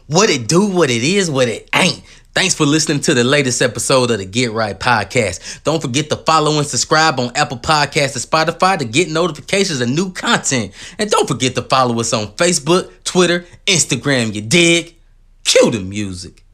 What it do, what it is, what it ain't. Thanks for listening to the latest episode of the Get Right Podcast. Don't forget to follow and subscribe on Apple Podcasts and Spotify to get notifications of new content. And don't forget to follow us on Facebook, Twitter, Instagram, you dig? Cue the music.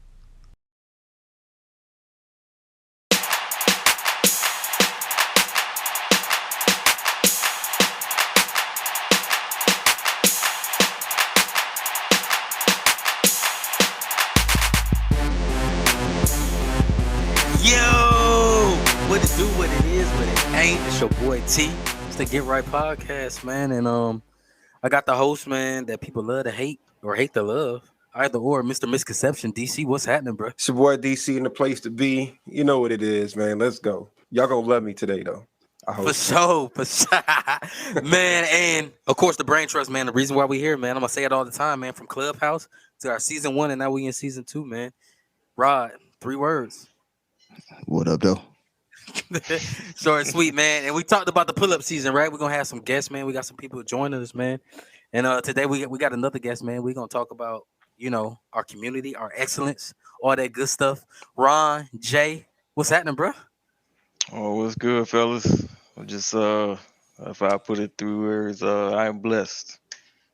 Yo, what it do, what it is, what it ain't. It's your boy T. It's the Get Right Podcast, man. And I got the host, man, that people love to hate or hate to love. Either or, Mr. Misconception. DC, what's happening, bro? It's your boy DC in the place to be. You know what it is, man. Let's go. Y'all gonna love me today, though. I hope. For sure. Man, and of course the brain trust, man. The reason why we here, man. I'm gonna say it all the time, man. From Clubhouse to our season 1, and now we in season 2, man. Rod, 3 words. What up, though? Short and sweet, man. And we talked about the pull-up season, right? We're gonna have some guests, man. We got some people joining us, man. And today we got another guest, man. We're gonna talk about, our community, our excellence, all that good stuff. Ron, Jay, what's happening, bro? Oh, what's good, fellas? I'm just if I put it through words, I am blessed.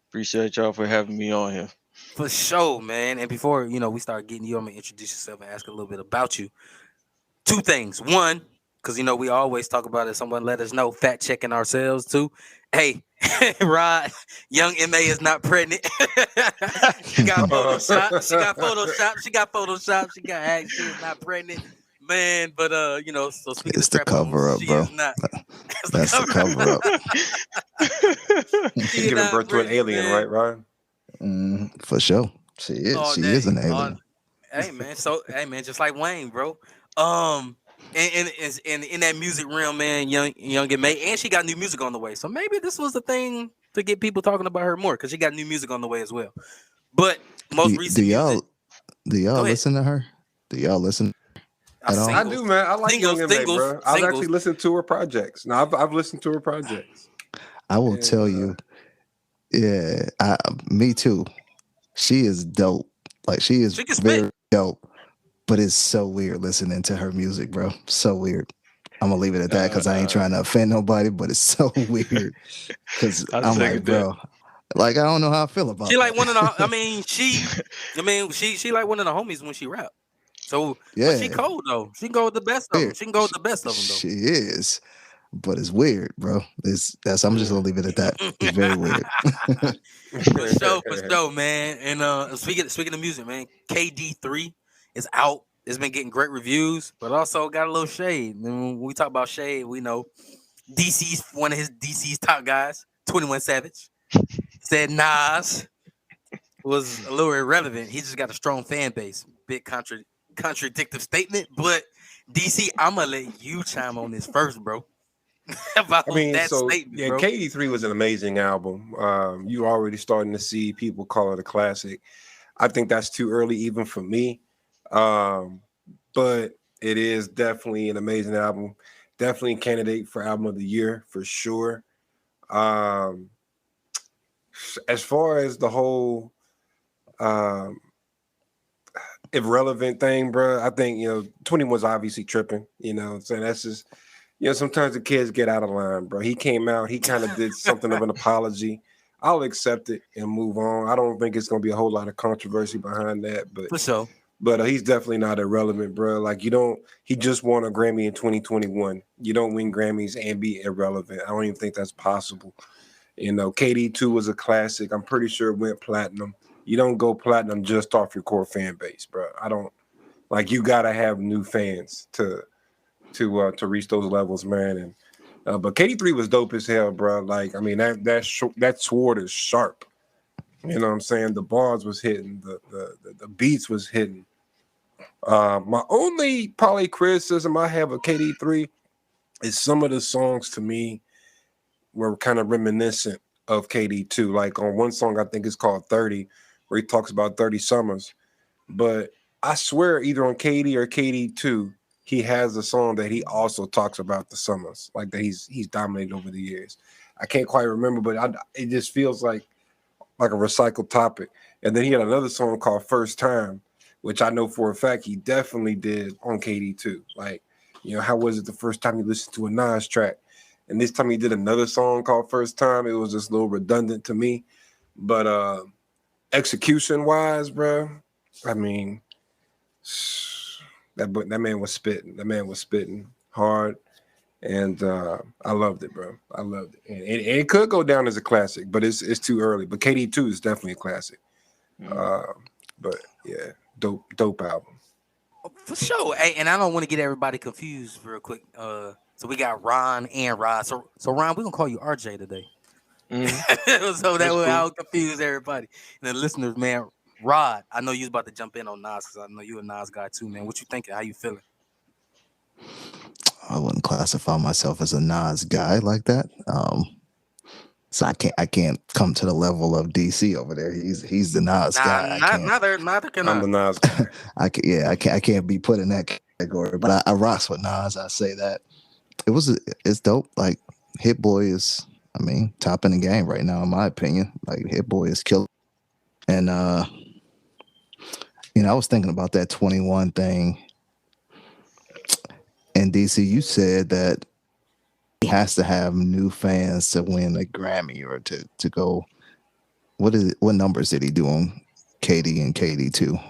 Appreciate y'all for having me on here. For sure, man. And before we start getting you, I'm gonna introduce yourself and ask a little bit about you. 2 things. One, because we always talk about it. Someone let us know, fact checking ourselves too. Hey, Rod, young MA is not pregnant. She got Photoshop. She got hacked. She is not pregnant. Man, but so speaking It's of the cover up, bro. That's the cover up. She's giving birth to an alien, man. right, Ryan? For sure. She is. All She day. is an alien. Hey man, just like Wayne, bro. And in that music realm, man, young and May, and she got new music on the way. So maybe this was the thing to get people talking about her more, because she got new music on the way as well. But most recent, do y'all listen to her? Do y'all listen at all? I do, man. I like young MA, bro. I've actually listened to her projects. Now I've listened to her projects. I will tell you. Yeah, me too. She is dope. Like she is very dope. But it's so weird listening to her music, bro. So weird. I'm gonna leave it at that because I ain't trying to offend nobody, but it's so weird. Because I'm like, bro, like I don't know how I feel about. She like one of the. She like one of the homies when she rap. So yeah, she cold though. She can go with the best of them. She can go with the best of them though. She is, but it's weird, bro. I'm just gonna leave it at that. It's very weird. For sure, man. And speaking of music, man, KD3 is out. It's been getting great reviews, but also got a little shade. And when we talk about shade, we know one of DC's top guys, 21 Savage, said Nas was a little irrelevant. He just got a strong fan base. Big contradictive statement, but DC, I'm gonna let you chime on this first, bro. Statement, yeah, bro. KD3 was an amazing album. You already starting to see people call it a classic. I think that's too early even for me. But it is definitely an amazing album. Definitely a candidate for album of the year for sure. As far as the whole irrelevant thing, bro, I think 21's obviously tripping. So that's just sometimes the kids get out of line, bro. He came out, he kind of did something of an apology. I'll accept it and move on. I don't think it's gonna be a whole lot of controversy behind that, but for sure. But he's definitely not irrelevant, bro. Like he just won a Grammy in 2021. You don't win Grammys and be irrelevant. I don't even think that's possible. KD2 was a classic. I'm pretty sure it went platinum. You don't go platinum just off your core fan base, bro. You gotta have new fans to reach those levels, man. And but KD3 was dope as hell, bro. That sword is sharp. You know what I'm saying? The bars was hitting, the beats was hitting. My only probably criticism I have of KD3 is some of the songs to me were kind of reminiscent of KD2. Like on one song, I think it's called 30, where he talks about 30 summers. But I swear either on KD or KD2, he has a song that he also talks about the summers, like that he's dominated over the years. I can't quite remember, but it just feels like like a recycled topic. And then he had another song called First Time, which I know for a fact he definitely did on KD too. Like, how was it the first time you listened to a Nas track? And this time he did another song called First Time. It was just a little redundant to me. But execution wise, bro, I mean, that man was spitting. That man was spitting hard. And I loved it, bro. I loved it. And it could go down as a classic, but it's too early. But KD2 is definitely a classic. But yeah, dope album. For sure. Hey, and I don't want to get everybody confused real quick. So we got Ron and Rod. So Ron, we're gonna call you RJ today. So that way I'll confuse everybody. And the listeners, man. Rod, I know you was about to jump in on Nas because I know you a Nas guy too, man. What you thinking? How you feeling? I wouldn't classify myself as a Nas guy like that. So I can't come to the level of DC over there. He's the Nas guy. Neither can I. I'm the Nas guy. I can't be put in that category. But I rocks with Nas. I say that it's dope. Like Hit Boy is, top in the game right now in my opinion. Like Hit Boy is killer. And I was thinking about that 21 thing. And DC, you said that he has to have new fans to win a Grammy or to go. What numbers did he do on KD and KD2?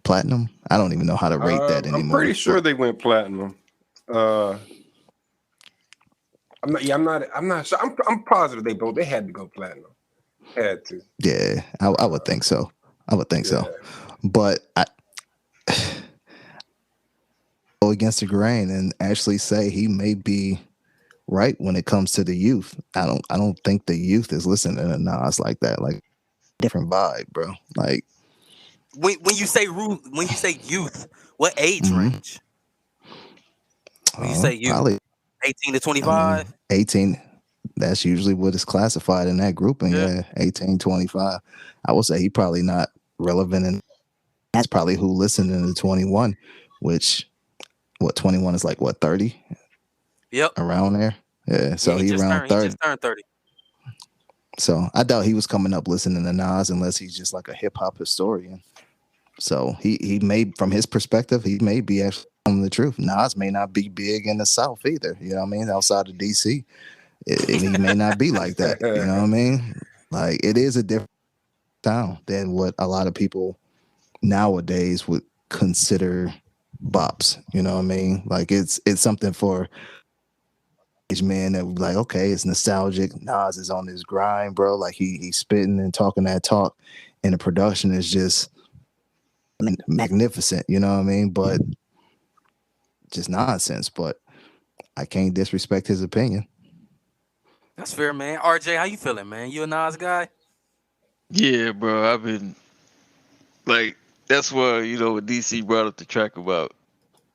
Platinum? I don't even know how to rate that anymore. I'm pretty sure they went platinum. I'm not sure. I'm positive they had to go platinum. Had to. Yeah, I would think so. So. But I go against the grain and actually say he may be right when it comes to the youth. I don't think the youth is listening to Nas like that. Like different vibe, bro. Like when you say youth, what age range? When you say youth, probably 18 to 25. 18. That's usually what is classified in that grouping. Yeah, 18, 25. I would say he probably not relevant, and that's probably who listened in the 21, which 21 is like 30? Yep, around there. Yeah, so he around 30. He just turned 30. So I doubt he was coming up listening to Nas unless he's just like a hip hop historian. So he may, from his perspective, he may be actually telling the truth. Nas may not be big in the South either. You know what I mean? Outside of DC, he may not be like that. You know what I mean? Like it is a different town than what a lot of people nowadays would consider bops. You know what I mean? Like it's something for man that like, okay, it's nostalgic. Nas is on his grind, bro. Like he's spitting and talking that talk, and the production is just magnificent. You know what I mean? But just nonsense. But I can't disrespect his opinion. That's fair, man. RJ, how you feeling, man? You a Nas guy? Yeah, bro. I've been like, that's why when DC brought up the track about,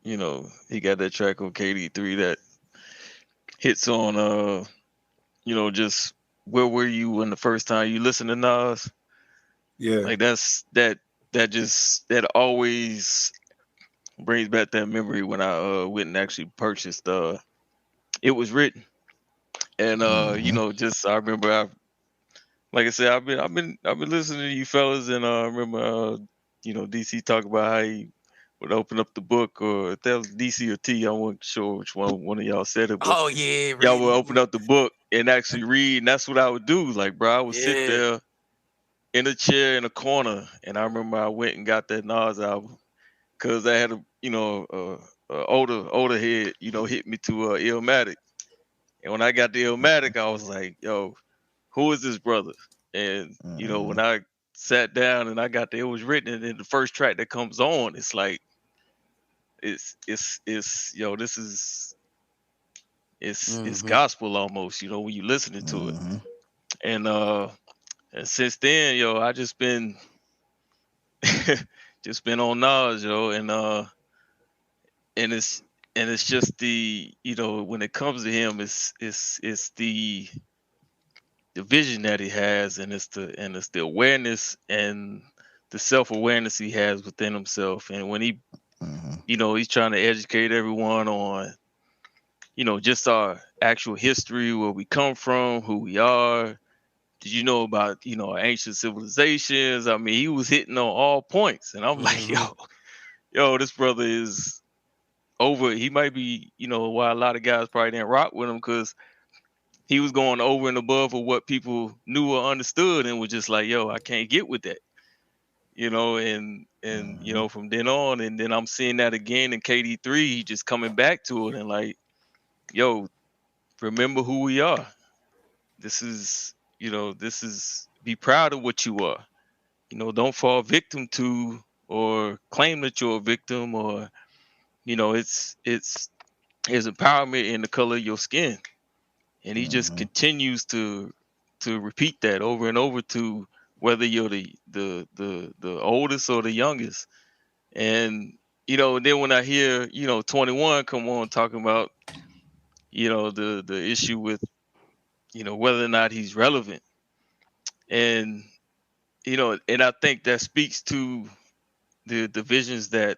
he got that track on KD3 that hits on just where were you when the first time you listened to Nas? Yeah. Like that always brings back that memory when I went and actually purchased It Was Written. And just I remember like I said, I've been listening to you fellas, and I remember DC talk about how he would open up the book, or if that was DC or T, I wasn't sure which one of y'all said it. But oh yeah, y'all would open up the book and actually read, and that's what I would do. Like, bro, I would sit there in a chair in a corner, and I remember I went and got that Nas album because I had a older head hit me to Illmatic, and when I got the Illmatic, I was like, yo, who is this brother? And when I sat down and I got It Was Written, and then the first track that comes on, it's like it's this is it's gospel almost, when you listening to it. And since then, I just been on Nas, and it's just the when it comes to him, it's the vision that he has, and it's the awareness and the self-awareness he has within himself. And when he he's trying to educate everyone on just our actual history, where we come from, who we are, did you know about, ancient civilizations? I mean, he was hitting on all points. And I'm like, yo, this brother is over. He might be, why a lot of guys probably didn't rock with him, because he was going over and above of what people knew or understood, and was just like, yo, I can't get with that. And from then on, and then I'm seeing that again in KD3, he just coming back to it and like, yo, remember who we are. This is, be proud of what you are. Don't fall victim to or claim that you're a victim, or, it's empowerment in the color of your skin. And he just continues to repeat that over and over, to whether you're the oldest or the youngest. And then when I hear 21 come on talking about the issue with whether or not he's relevant, and and I think that speaks to the divisions that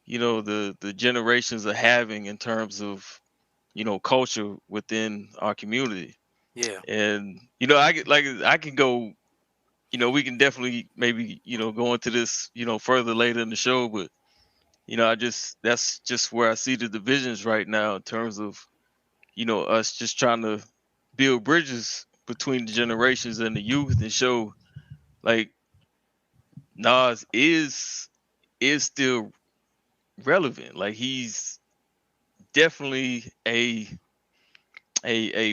the generations are having in terms of culture within our community. Yeah. And I can go, we can definitely maybe go into this further later in the show, but that's just where I see the divisions right now, in terms of us just trying to build bridges between the generations and the youth, and show like Nas is still relevant. Like, he's definitely a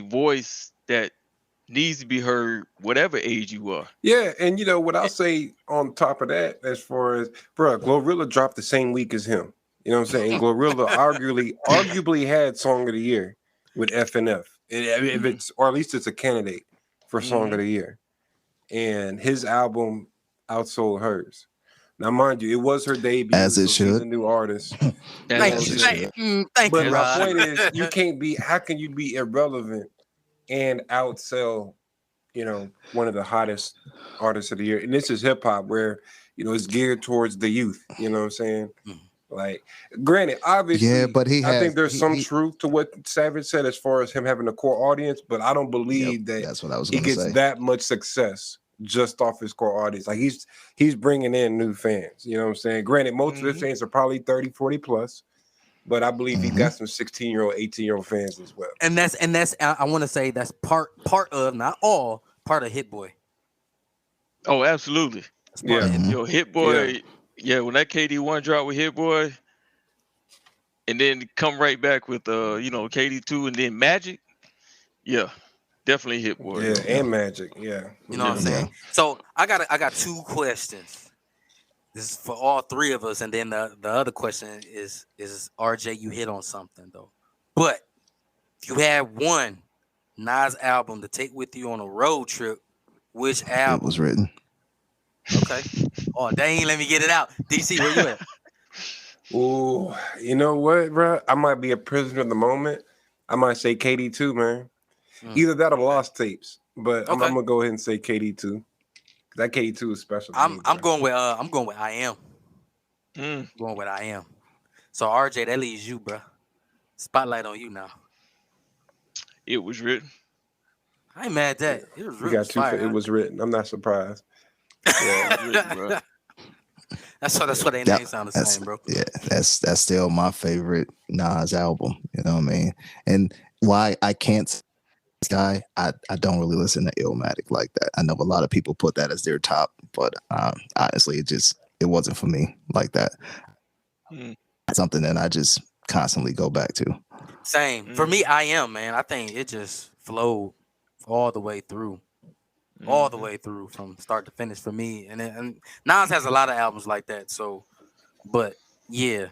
voice that needs to be heard, whatever age you are. Yeah, and what I'll say on top of that, as far as, bro, Glorilla dropped the same week as him. You know what I'm saying? Glorilla arguably had Song of the Year with FNF, if it's, or at least it's a candidate for Song of the Year. And his album outsold hers. Now, mind you, it was her debut, as it so should. she's a new artist. Thank you. But my Rod. point is, you can't be. How can you be irrelevant and outsell, one of the hottest artists of the year? And this is hip hop, where it's geared towards the youth. You know what I'm saying? Like, granted, obviously, Yeah, but I think there's some truth to what Savage said as far as him having a core audience, but I don't believe that that's what I was he gonna gets say. that much success just off his core audience. Like, he's bringing in new fans. You know what I'm saying? Granted, most of his fans are probably 30, 40 plus, but I believe he got some 16-year-old, 18-year-old fans as well. And that's I want to say that's part of, not all, part of Hit Boy. Oh, absolutely. That's part of Hit Boy. Yo, Hit Boy, when that KD1 dropped with Hit Boy, and then come right back with KD2 and then Magic. Yeah, definitely Hit Boy. Yeah, and Magic. Yeah. You know what I'm saying? So I got two questions. This is for all three of us, and then the other question is RJ, you hit on something though. But if you had one Nas album to take with you on a road trip, which album? It was written. Okay. Oh, they ain't let me get it out. DC, where you at? Oh, you know what, bro? I might be a prisoner of the moment. I might say KD2, man. Either that or Lost Tapes, but I'm gonna go ahead and say KD2. That KD2 is special. I'm going with I Am. Going with I Am. So RJ, that leaves you, bro. Spotlight on you now. It was written. I ain't mad at that. It was You written. got two. It was written. I'm not surprised. Yeah, it was written, bro. That's why they name sound the same, bro. Yeah, that's still my favorite Nas album. You know what I mean? And why I can't say this guy, I don't really listen to Illmatic like that. I know a lot of people put that as their top, but honestly, it wasn't for me like that. Something that I just constantly go back to. Same. For me, I Am, man. I think it just flowed all the way through. All the way through from start to finish for me. And Nas has a lot of albums like that. So, but yeah.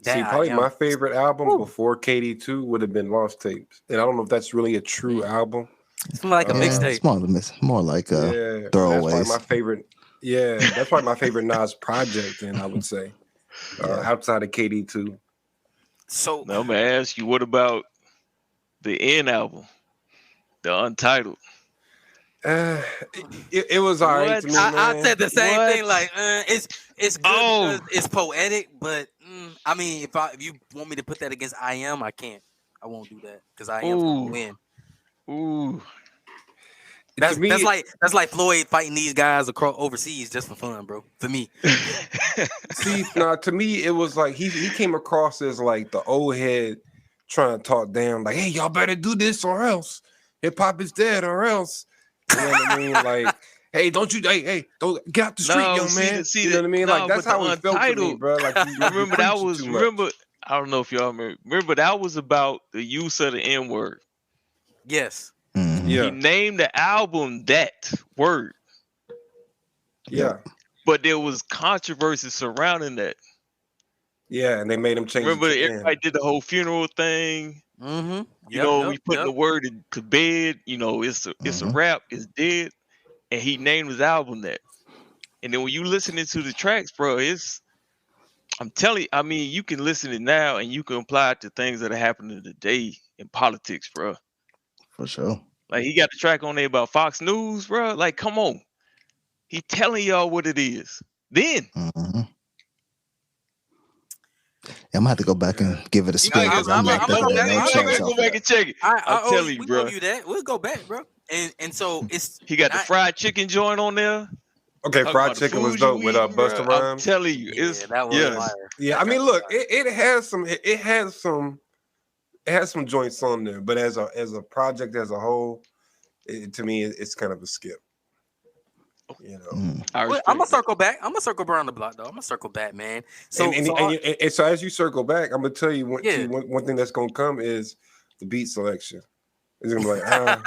See, probably my favorite album before KD2 would have been Lost Tapes. And I don't know if that's really a true album. It's more like a mixtape. It's more like a throwaways. That's probably my favorite. Yeah, that's probably my favorite Nas project, then I would say. Outside of KD2. So now I'm gonna ask you, what about the N album? The Untitled. It was all right to me, man. I said the same thing. Like, it's good because it's poetic, but I mean, if you want me to put that against I Am, I can't. I won't do that because I Am gonna win. Ooh. To me, that's like Floyd fighting these guys across overseas just for fun, bro. For me, see, now to me, it was like he came across as like the old head trying to talk down, like, hey, y'all better do this or else hip hop is dead or else. You know what I mean? Like, hey, don't get out the street, No, young see man. the see You know the what I mean? Like no, that's but the how it felt to me, untitled. bro. Like you Remember that preaching was too much. I don't know if y'all remember that was about the use of the N word. yes. Mm-hmm. He Yeah, named the album that word, Yep. yeah, but there was controversy surrounding that. yeah. And they made him change it Remember, to everybody N. did the whole funeral thing. Mm-hmm. You Yep. know, Yep. we putting Yep. the word to bed. You know, it's a Mm-hmm. rap. It's dead, and he named his album that. And then when you listening to the tracks, bro, I'm telling you, I mean, you can listen it now and you can apply it to things that are happening today in politics, bro. For sure. Like he got the track on there about Fox News, bro. Like, come on. He telling y'all what it is. Then Mm-hmm. I'm gonna have to go back Yeah. and give it a you I, spin gotta I'm, because go, I'm I'm, not I'm gonna you go thinking of back. no I'm gonna go tracks back. go off of back that. and check it. I'm Oh, telling you, we gonna bro. view that. We'll go back, bro. And so it's He got the not. fried chicken joint on there. Okay, Talking fried about the chicken was food you dope with eating, bro. Busta I'm Rhymes. telling you, Yeah, it's that was yes. fire. Yeah, That I mean, joint was look, fire. it has some joints on there, but as a project as a whole, to me, it's kind of a skip. You know. Mm. I Well, I'm gonna respect that. circle back. I'm gonna circle around the block, though. I'm gonna circle back, man. And So, and, so and, and so as you circle back, I'm gonna tell you yeah. one thing that's gonna come is the beat selection. It's gonna be like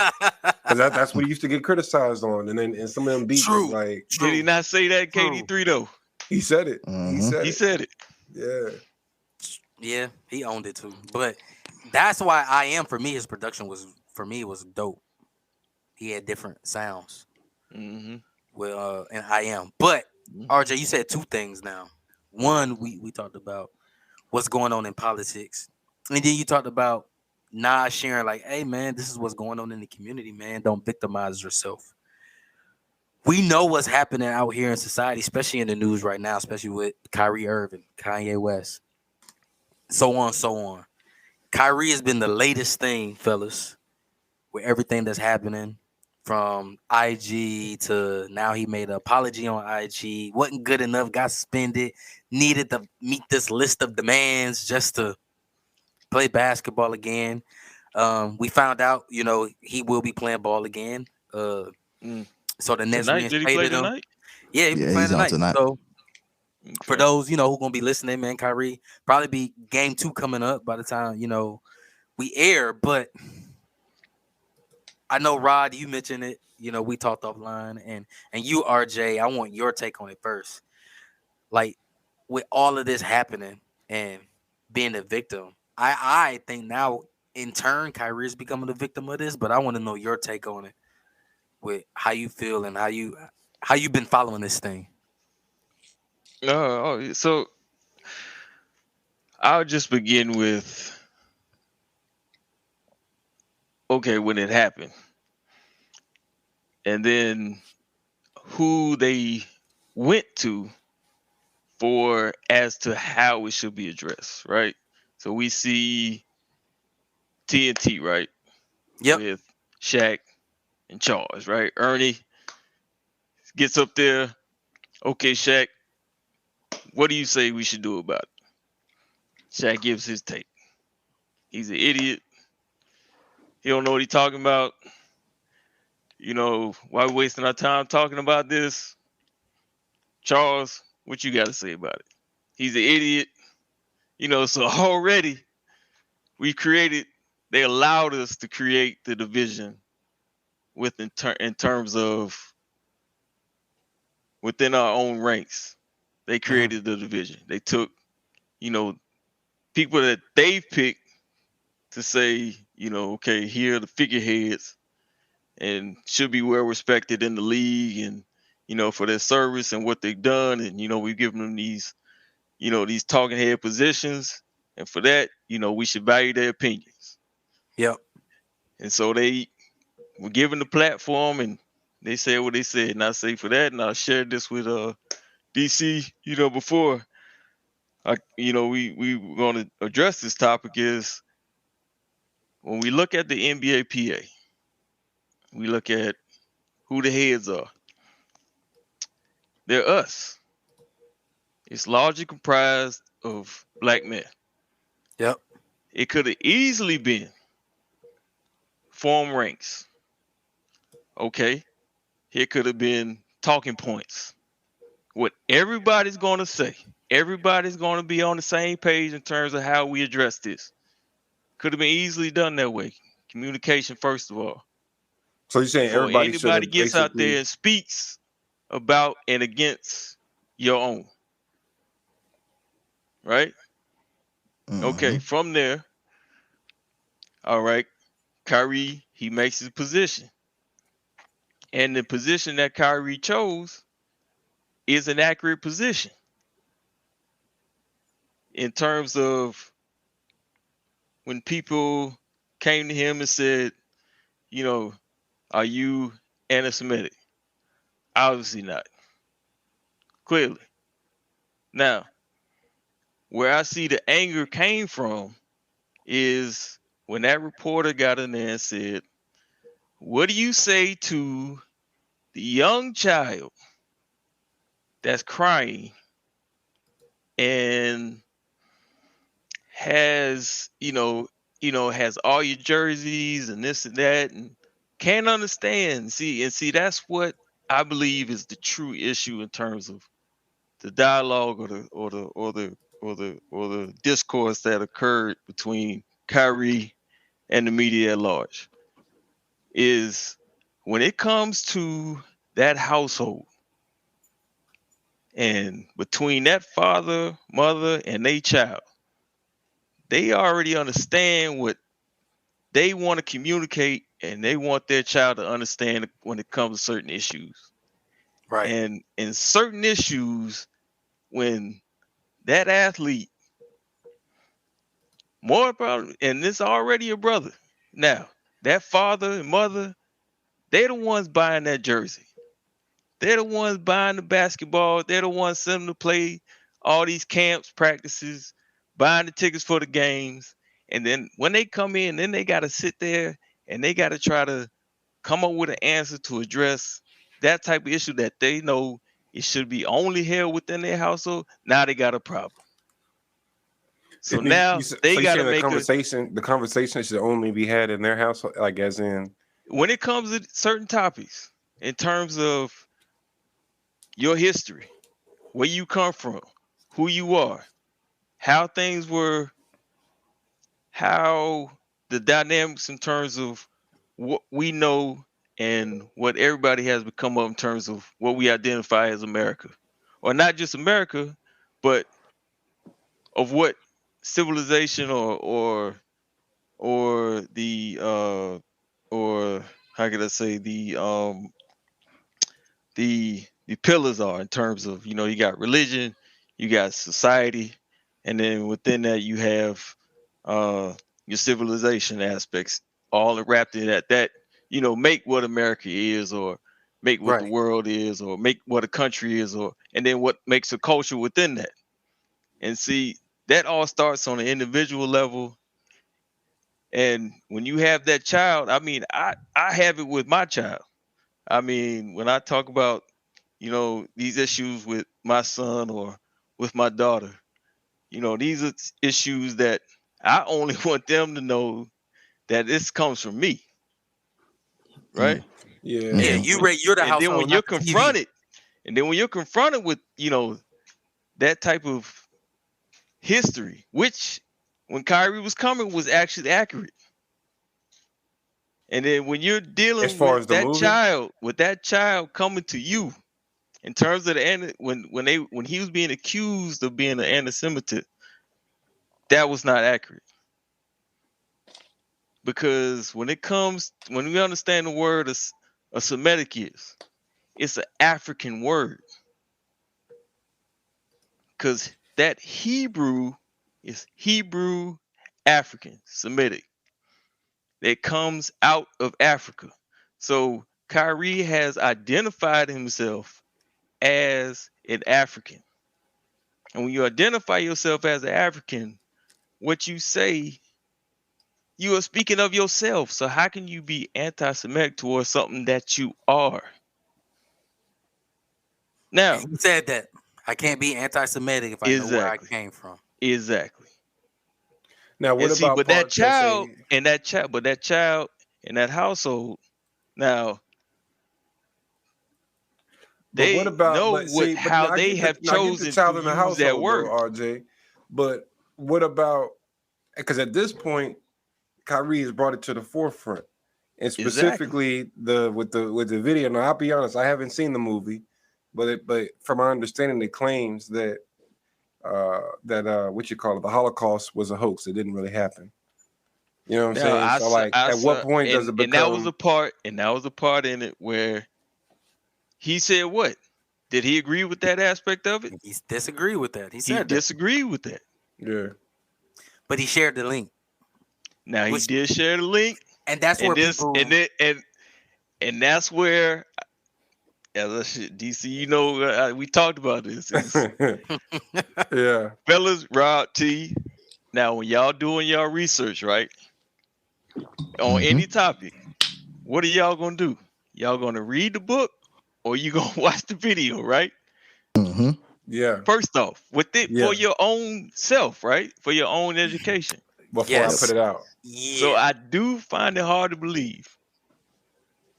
because that's what he used to get criticized on, and some of them beats is True. like Did he True. not say that True. KD3 though? he said it. He Mm-hmm. said He it. said it. Yeah. Yeah, he owned it too. But that's why I am for me. His production was for me was dope. He had different sounds. Mm-hmm. Well, and I am. But RJ, you said two things now. One, we talked about what's going on in politics, and then you talked about Nas sharing like, "Hey, man, this is what's going on in the community, man. Don't victimize yourself." We know what's happening out here in society, especially in the news right now, especially with Kyrie Irving, Kanye West, so on, so on. Kyrie has been the latest thing, fellas, with everything that's happening from IG to now he made an apology on IG. Wasn't good enough, got suspended, needed to meet this list of demands just to play basketball again. We found out, he will be playing ball again. Mm. So the Nets Tonight? Did he play reinstated him. tonight? Yeah, he be Yeah, playing he's on tonight. tonight. So for Okay. those, who gonna be listening, man, Kyrie probably be game 2 coming up by the time, we air, but I know Rod, you mentioned it. We talked offline, and you, RJ, I want your take on it first. Like with all of this happening and being a victim, I think now in turn Kyrie is becoming a victim of this. But I want to know your take on it, with how you feel and how you've been following this thing. So I'll just begin with okay when it happened, and then who they went to for as to how it should be addressed, right? So we see TNT, right, Yep. with Shaq and Charles, right? Ernie gets up there. Okay, Shaq, what do you say we should do about it? Shaq gives his take. He's an idiot. He don't know what he's talking about. Why we wasting our time talking about this? Charles, what you got to say about it? He's an idiot. So already they allowed us to create the division in terms of within our own ranks. They Mm-hmm. created the division. They took, you know, people that they've picked to say, okay, here are the figureheads and should be well respected in the league and, for their service and what they've done. And, we've given them these talking head positions. And for that, we should value their opinions. Yep. And so they were given the platform and they said what they said. And I say for that, and I shared this with DC, before we were going to address this topic is when we look at the NBA PA, we look at who the heads are. They're us. It's largely comprised of black men. Yep. It could have easily been form ranks. Okay. It could have been talking points. What everybody's going to say. Everybody's going to be on the same page in terms of how we address this. Could have been easily done that way. Communication, first of all. So you're saying Before everybody should anybody have gets out there basically. and speaks about and against your own. Right? Okay, Mhm. from there, all right, Kyrie, he makes his position. And the position that Kyrie chose is an accurate position in terms of when people came to him and said, you know, are you anti-Semitic? Obviously not. Clearly. Now, where I see the anger came from is when that reporter got in there and said, what do you say to the young child that's crying and has, has all your jerseys and this and that and can't understand. See, that's what I believe is the true issue in terms of the dialogue or the discourse that occurred between Kyrie and the media at large is when it comes to that household and between that father, mother, and their child, they already understand what they want to communicate and they want their child to understand when it comes to certain issues. Right. And in certain issues, when that athlete, more probably, and this already a brother, now that father and mother, they're the ones buying that jersey. They're the ones buying the basketball. They're the ones sending them to play all these camps, practices, buying the tickets for the games. And then when they come in, then they got to sit there and they got to try to come up with an answer to address that type of issue that they know it should be only held within their household. Now they got a problem. So now So they you got to saying make a, the conversation should only be had in their house, like as in. when it comes to certain topics, in terms of your history, where you come from, who you are, how things were, how the dynamics in terms of what we know and what everybody has become of in terms of what we identify as America, or not just America, but of what civilization or the or how could I say the pillars are in terms of, you got religion, you got society, and then within that you have uh your civilization aspects all wrapped in that make what America is, or make what the Right. world is, or make what a country is, or and then what makes a culture within that. And see, that all starts on an individual level. And when you have that child, I mean, I have it with my child. I mean, when I talk about, these issues with my son or with my daughter, these are issues that I only want them to know that this comes from me, right? Mm. Yeah. Yeah, And Mhm. when you're the and then when household, you're not the TV. confronted, and then when you're confronted with, that type of history, which when Kyrie was coming was actually accurate. And then when you're As dealing far with as the that movie, child, coming to you in terms of when he was being accused of being an anti-Semitic, that was not accurate. Because when we understand the word a Semitic is, it's an African word. Because that Hebrew is Hebrew African Semitic. It comes out of Africa. So Kyrie has identified himself as an African. And when you identify yourself as an African, what you say, you are speaking of yourself. So how can you be anti-Semitic towards something that you are? Now, he said that I can't be anti-Semitic if I know where I exactly, came from. exactly. Now, what And see, about but that parts that child say? and that child, but that child in that household, now But what they about? know But see, but how now I they get the have now I get the chosen to child in the use that household though, word. RJ. But what about? Because at this point, Kyrie has brought it to the forefront, and Exactly. specifically the video. Now, I'll be honest, I haven't seen the movie, but from my understanding, it claims that what you call it, the Holocaust was a hoax. It didn't really happen. You know what I'm Now saying? So, like, I at what saw, point does it and that was a become? part, and that was a part in it where he said what? Did he agree with that aspect of it? He disagreed with that. He He said that, disagreed with that. Yeah, but he shared the link, Now he which did share the link, and that's and where this, people. and then, and that's where, as I should, DC, you know, we talked about this. Is yeah. fellas, Rob T. Now, when y'all doing y'all research, right, on Mm-hmm. any topic, what are y'all gonna do? Y'all gonna read the book, or you gonna watch the video, right? Mm-hmm. Yeah, First off, with it yeah. for your own self, right? For your own education. Before I Yep. put Yes, it out. So yeah, I do find it hard to believe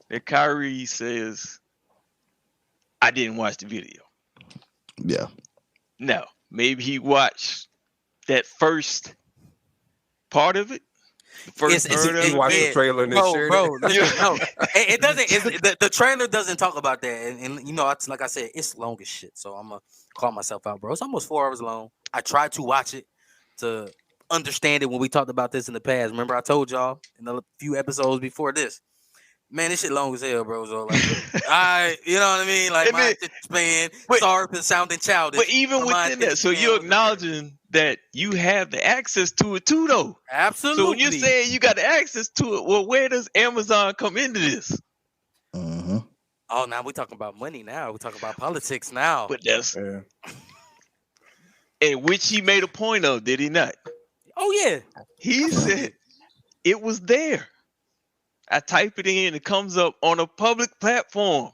that Kyrie says, I didn't watch the video. Yeah. No, maybe he watched that first part of it, the first third He of it, watched the yeah, trailer and then bro, shared it. bro. yeah. Listen, no, it doesn't. The trailer doesn't talk about that, and you know, it's like I said, it's long as shit. So I'm gonna call myself out, bro. It's almost 4 hours long. I tried to watch it to understand it when we talked about this in the past. Remember, I told y'all in a few episodes before this. Man, this shit long as hell, bro. So like, you know what I mean? Like And my then, attention span, but sorry for sounding but childish, even but my within that, attention so span you're wasn't there. acknowledging that you have the access to it too, though. So when you're Absolutely. saying you got the access to it, well, where does Amazon come into this? Mm-hmm. Oh, now we talking about money. Now we talking about politics. Now, But that's Yeah. and which he made a point of, did he not? oh yeah, He said absolutely. it was there. I type it in, it comes up on a public platform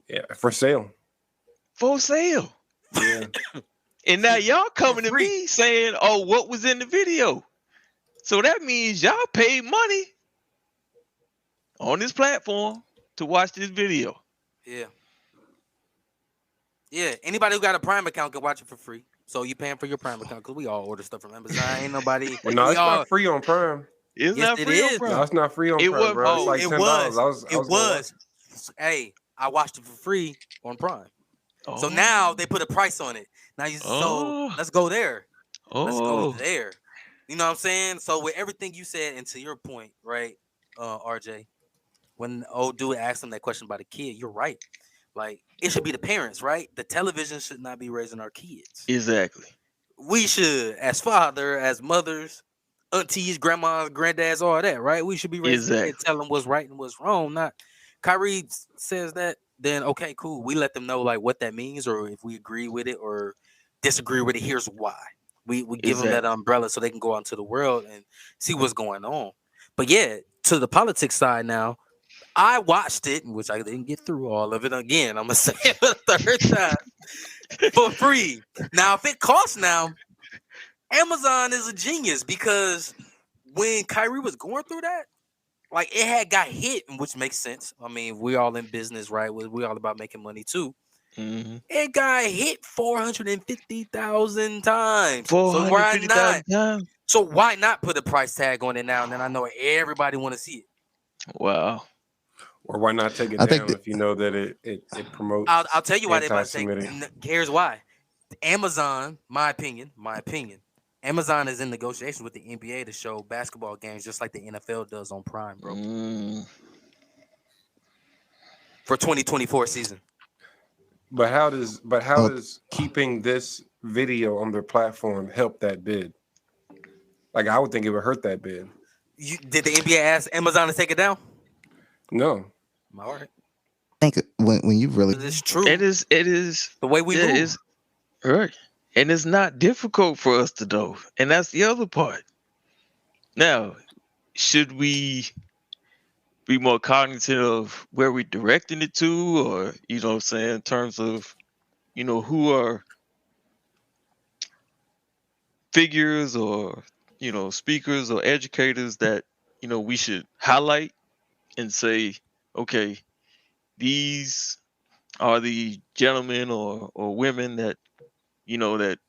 Yeah. For sale. for sale. Yeah. And now y'all For coming to free. me saying, "Oh, what was in the video?" So that means y'all paid money on this platform to watch this video. Yeah, yeah. Anybody who got a Prime account can watch it for free. So you paying for your Prime account because we all order stuff from Amazon. Ain't nobody. Well, no, We it's all. not free on Prime. It's Yes, not it free on is. No, Prime. it's not free on It Prime, was bro. It's Oh, like free. it $10. was. I It was gonna watch was. Hey, I watched it for free on Prime. So Oh, now they put a price on it. Now so oh, let's go there. Let's go oh. there. You know what I'm saying? So with everything you said, and to your point, right, RJ, when old dude asked him that question about a kid, you're right. Like it should be the parents, right? The television should not be raising our kids. Exactly. We should, as father, as mothers, aunties, grandmas, granddads, all that, right? We should be raising the kid, Exactly. tell them what's right and what's wrong. Not Kyrie says that, then okay, cool. We let them know like what that means, or if we agree with it or disagree with it. Here's why. We give them that Exactly. umbrella so they can go out into the world and see what's going on. But yeah, to the politics side now, I watched it, which I didn't get through all of it. Again, I'm gonna say it for the third time for free. Now, if it costs now, Amazon is a genius because when Kyrie was going through that, like it had got hit, which makes sense. I mean, we all in business, right? We all about making money too. Mm-hmm. It got hit 450,000 times. Four So hundred why fifty not? thousand times. So why not put a price tag on it now? And then I know everybody want to see it. Wow. or why not take it I think down that, if you know that it I'll promotes tell you why they about to take. anti-Semitic? Here's why. Amazon, my opinion. Amazon is in negotiations with the NBA to show basketball games just like the NFL does on Prime, bro, Mm. for 2024 season. But how oh, does keeping this video on their platform help that bid? Like I would think it would hurt that bid. Did the NBA ask Amazon to take it down? No. All right, I think when you really it's true. It is. It is. The way we Yeah. move. It's right. And it's not difficult for us to know. And that's the other part. Now, should we be more cognizant of where we're directing it to, or what I'm saying, in terms of who are figures or speakers or educators that we should highlight and say, okay, these are the gentlemen or women that that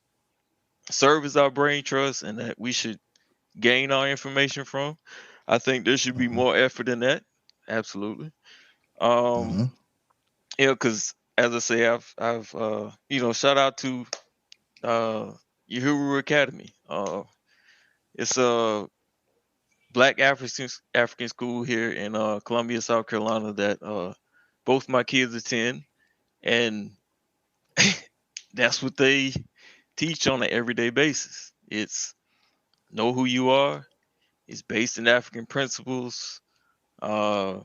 serve as our brain trust and that we should gain our information from. I think there should be Mm-hmm. more effort in that. Absolutely. Um, Mm-hmm. because as I say, I've shout out to uh Uhuru Academy. It's a black African school here in Columbia, South Carolina that both my kids attend, and that's what they teach on an everyday basis. It's know who you are. It's based in African principles. Uh,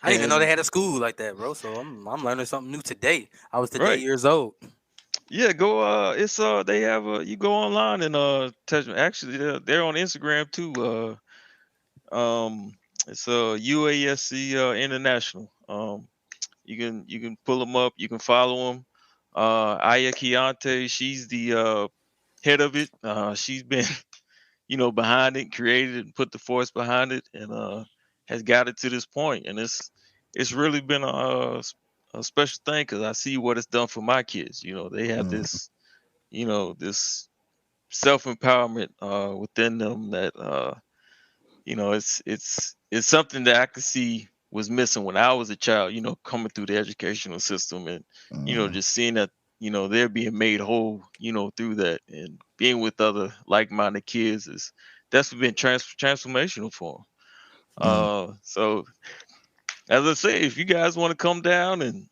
I didn't even know they and had a school like that, bro. So I'm learning something new today. I was today right, years old. yeah, go. It's they have you go online and touch. Actually, they're on Instagram too. It's UASC International. You can pull them up. You can follow them. Aya Kiante, she's the head of it. She's been behind it, created it, and put the force behind it, and has got it to this point. And it's really been a special thing because I see what it's done for my kids. They have Mm-hmm. this self empowerment within them that it's something that I could see was missing when I was a child. Coming through the educational system and Mm-hmm. just seeing that they're being made whole through that, and being with other like-minded kids is that's been transformational for them. Mm. So as I say, if you guys want to come down and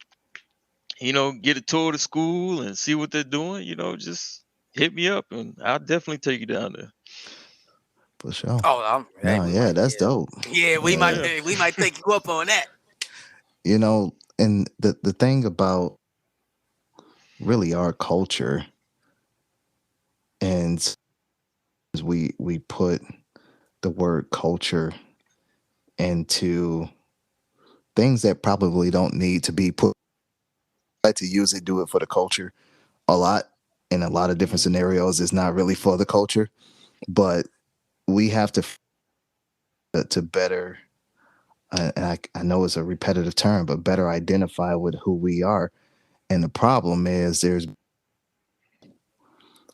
get a tour of the school and see what they're doing, just hit me up and I'll definitely take you down there. For sure. Oh, hey, No, yeah, that's dope. yeah, Yeah. Yeah. we might take you up on that. And the thing about really our culture and we put the word culture into things that probably don't need to be put. I like to usually do it for the culture a lot in a lot of different Mhm. scenarios. It's not really for the culture, but we have to better. And I know it's a repetitive term, but better identify with who we are. And the problem is there's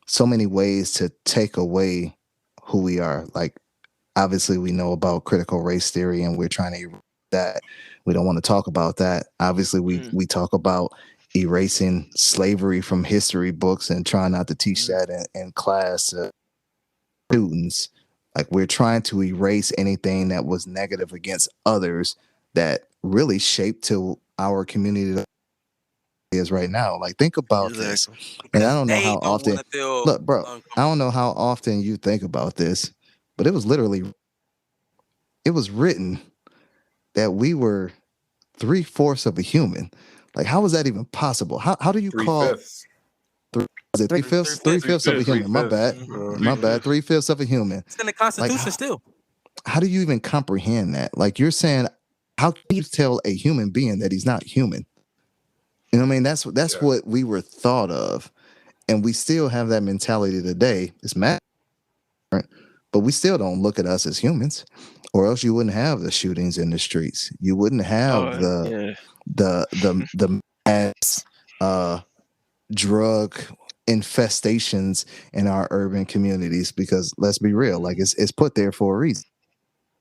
so many ways to take away who we are. Like obviously we know about critical race theory and we're trying to erase that. We don't want to talk about that. Obviously Mm. we talk about erasing slavery from history books and trying not to teach Mhm. that in class to students. Like we're trying to erase anything that was negative against others that really shaped to our community that is right now. Like think about this. Exactly. And I Because don't know they how don't want often to feel look, bro, I don't uncomfortable. know how often you think about this, but it was literally it was written that we were 3/4 of a human. Like, how is that even possible? How do you Three call fifths. is it three Three fifths? Three fifths. fifths of a Three human. My bad. fifths. Mhm. My Three bad. fifths. 3/5 of a human. It's in the Like Constitution still. how do you even comprehend that? Like you're saying, how can you tell a human being that he's not human? You know what I mean? That's Yeah. what we were thought of. And we still have that mentality today. It's mad, but we still don't look at us as humans. Or else you wouldn't have the shootings in the streets. You wouldn't have Yeah. the mass uh drug infestations in our urban communities because let's be real, like Mhm. it's put there for a reason.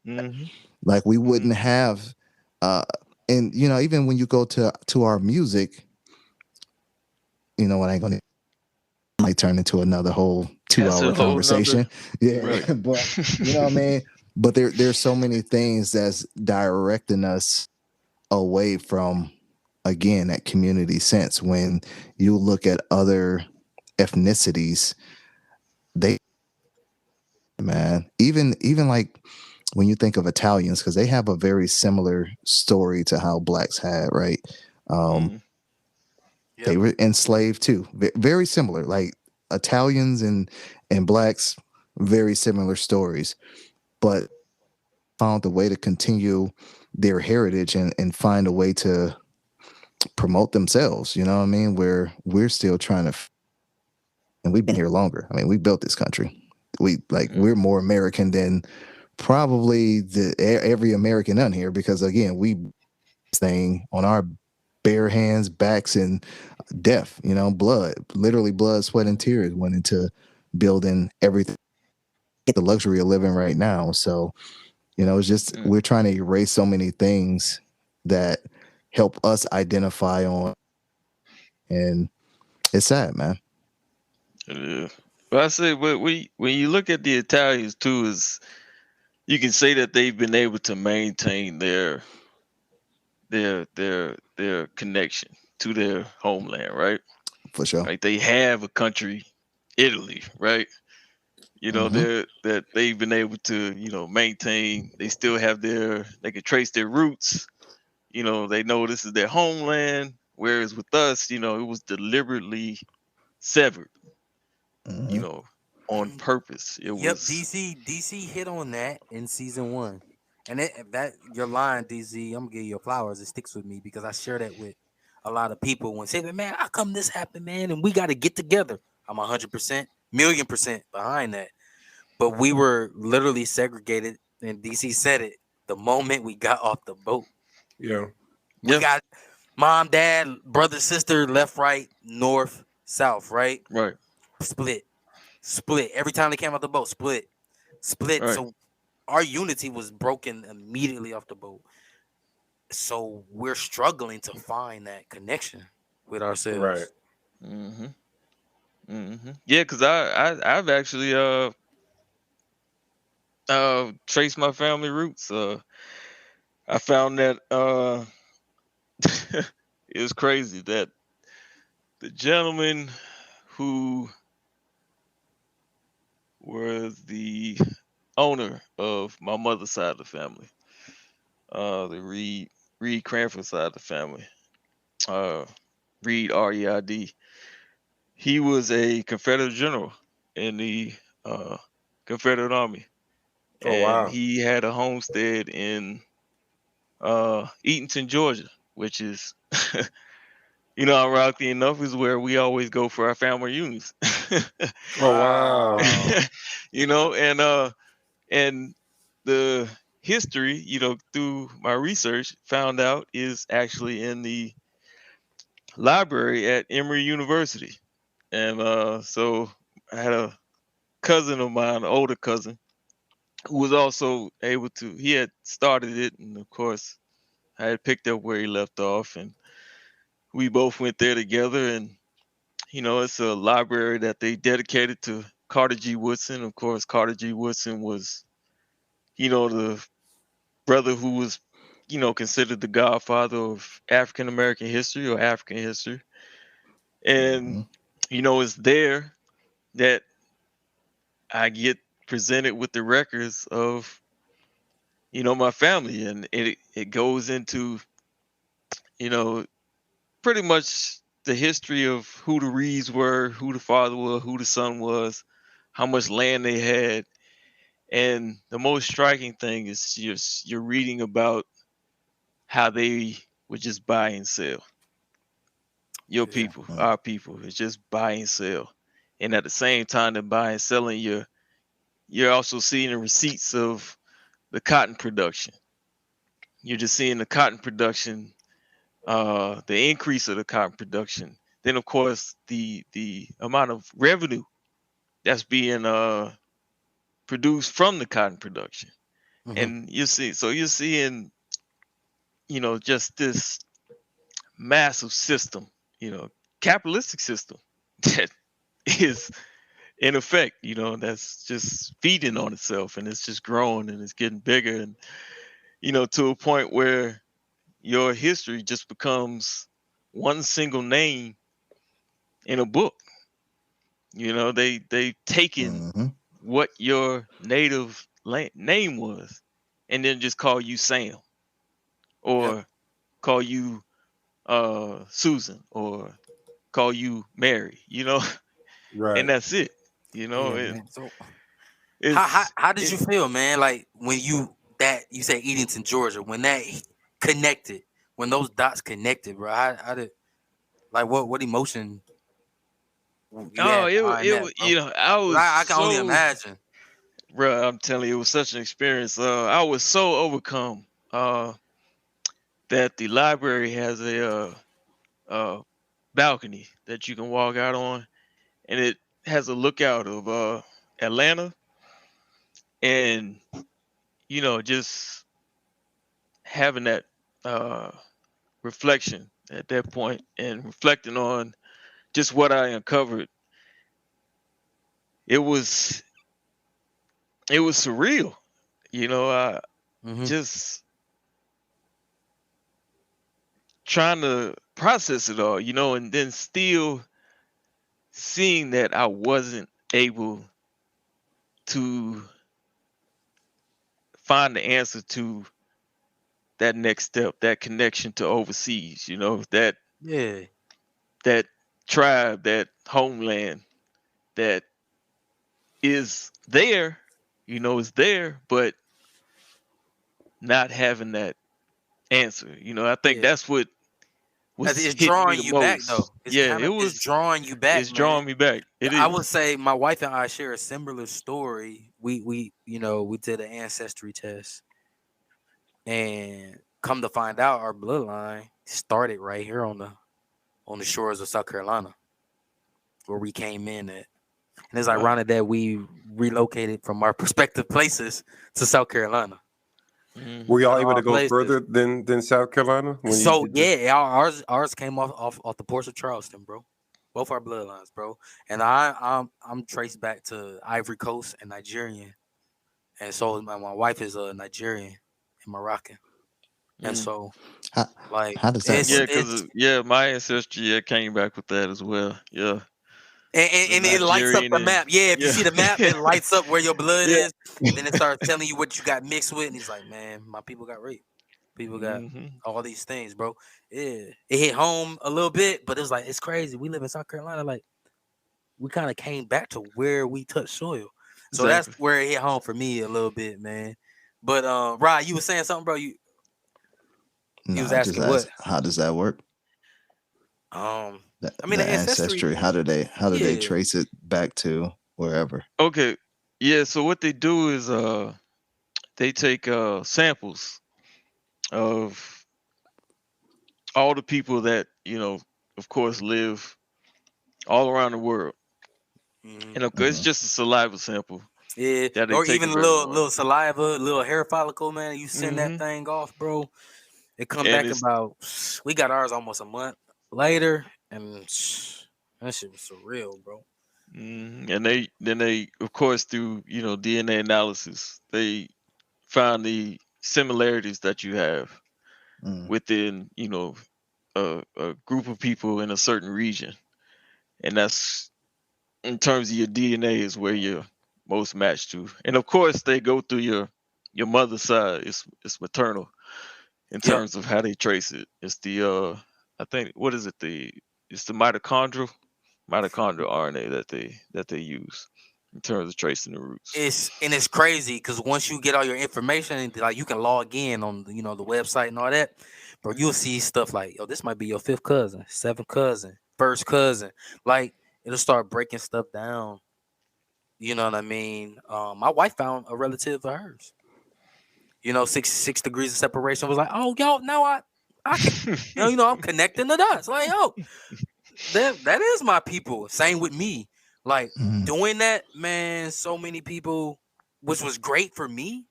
Mhm. Like we wouldn't Mhm. have uh and even when you go to our music, what I ain't gonna might turn into another whole two That's hour a whole nother conversation. Yeah. right. But you know what I mean? But there's so many things that's directing us away from again that community sense. When you look at other ethnicities, they man, even like when you think of Italians, because they have a very similar story to how blacks had, right? Um, Mhm. they Yep. were enslaved too, very similar. Like Italians and blacks, very similar stories. But found a way to continue their heritage and find a way to promote themselves. You know what I mean? Where we're still trying to, and we've been here longer. I mean, we built this country. We're more American than probably every American on here, because again, we thing on our bare hands, backs, and death. Blood, literally blood, sweat, and tears went into building everything, the luxury of living right now. So it's just we're trying to erase so many things that help us identify on, and it's sad, man. Yeah. But I say, but when you look at the Italians too, is you can say that they've been able to maintain their connection to their homeland, right? For sure. Like they have a country, Italy, right? That they've been able to, maintain. They still have they can trace their roots. They know this is their homeland. Whereas with us, it was deliberately severed, you know, on purpose. It Yep, was. DC hit on that in season 1, and that your line, DC. I'm gonna give you your flowers. It sticks with me because I share that with a lot of people. When say, "Man, how come this happened, man?" And we got to get together. I'm 100%, million% behind that. But we were literally segregated, and DC said it the moment we got off the boat. Yeah. We Yeah. got mom, dad, brother, sister, left, right, north, south, right? Right. Split. Every time they came out the boat, split. Right. So our unity was broken immediately off the boat. So we're struggling to find that connection with Right. ourselves. Yeah, because I've actually traced my family roots. I found that it was crazy that the gentleman who was the owner of my mother's side of the family, the Reed Cranford side of the family, uh, Reed REID. He was a Confederate general in the Confederate Army, Oh and wow. he had a homestead in Eatonton, Georgia, which is, ironically enough, is where we always go for our family reunions. Oh wow. And the history, through my research, found out is actually in the library at Emory University. And so I had a cousin of mine, an older cousin, who was also able to. He had started it, and of course, I had picked up where he left off, and we both went there together. And it's a library that they dedicated to Carter G. Woodson. Of course, Carter G. Woodson was, the brother who was, considered the godfather of African American history or African history. And, it's there that I get presented with the records of, my family. And it goes into, you know, pretty much the history of who the Reeds were, who the father was, who the son was, how much land they had. And the most striking thing is you're reading about how they would just buy and sell. Your Yeah. people, our people, it's just buy and sell. And at the same time they're buying and selling, you're also seeing the receipts of the cotton production. You're just seeing the cotton production, the increase of the cotton production. Then of course the amount of revenue that's being produced from the cotton production. Mm-hmm. And you're seeing, just this massive system, capitalistic system that is in effect, that's just feeding on itself, and it's just growing and it's getting bigger, and to a point where your history just becomes one single name in a book. They've taken what your native name was and then just call you Sam Yep. or call you Susan or call you Mary, Right. and that's it. Yeah, And man. So how it's how did you feel, man? Like when you that you say Edenton, Georgia, when that connected, when those dots connected, bro, how did like what emotion you Oh, had behind it that, was, bro? I was I can only so, imagine. bro. I'm telling you, it was such an experience. I was so overcome. That the library has a balcony that you can walk out on, and it has a lookout of Atlanta, and just having that uh, reflection at that point, and reflecting on just what I uncovered. It was surreal. I Mm-hmm. just trying to process it all, and then still seeing that I wasn't able to find the answer to that next step, that connection to overseas, Yeah, that tribe, that homeland that is there, is there, but not having that answer. I think yeah. that's what was It's hitting me drawing the you back most. though. It's Yeah, kind of it's drawing you back, it's man. drawing me back. It I would is. say my wife and I share a similar story. We did an ancestry test, and come to find out, our bloodline started right here on the shores of South Carolina, where we came in at. And it's Wow. ironic that we relocated from our prospective places to South Carolina. Were Hmm. y'all Out of able all to go places. further than South Carolina when you So did the? yeah, ours came off the ports of Charleston, bro. Both our bloodlines, bro. And I'm traced back to Ivory Coast and Nigerian, and so is my wife is a Nigerian and Moroccan, and Mm. so How, like how does that it's Yeah, work? it's because my ancestry came back with that as well. Yeah, the and it lights up Nigerian the and map. Yeah, if you yeah, see the map, it lights up where your blood yeah. is, and then it starts telling you what you got mixed with. And he's like, man, my people got raped. People got Hmm. all these things, bro. Yeah, it hit home a little bit, but it was like it's crazy. We live in South Carolina, like we kind of came back to where we touched soil. So that's Exactly. where it hit home for me a little bit, man. But Rod, you was saying something, bro. You No, was I just asking what? asked, how does that work? Um, I mean The the ancestry. ancestry, how do they Yeah. trace it back to wherever? Okay. Yeah. So what they do is they take samples of all the people that of course, live all around the world, Mhm. and okay, it's Hmm. just a saliva sample Yeah, that they or take even a of everyone. little saliva, little hair follicle, man. You send that Hmm. thing off, bro. It come And back it's about. We got ours almost a month later, and that shit was surreal, bro. and they of course through DNA analysis they found the similarities that you have Mm. within a group of people in a certain region, and that's in terms of your DNA is where you're most matched to. And of course, they go through your mother's side. It's maternal in Yep. terms of how they trace it. It's the I think what is it it's the mitochondrial RNA that they use in terms of tracing the roots. It's crazy because once you get all your information, like you can log in on the website and all that, bro. You'll see stuff like, yo, this might be your fifth cousin, seventh cousin, first cousin. Like it'll start breaking stuff down. You know what I mean? My wife found a relative of hers. 6 degrees of separation. Was like, oh, yo, now I can, I'm connecting the dots. Like, yo, that is my people. Same with me. Like Mm. doing that, man. So many people, which was great for me.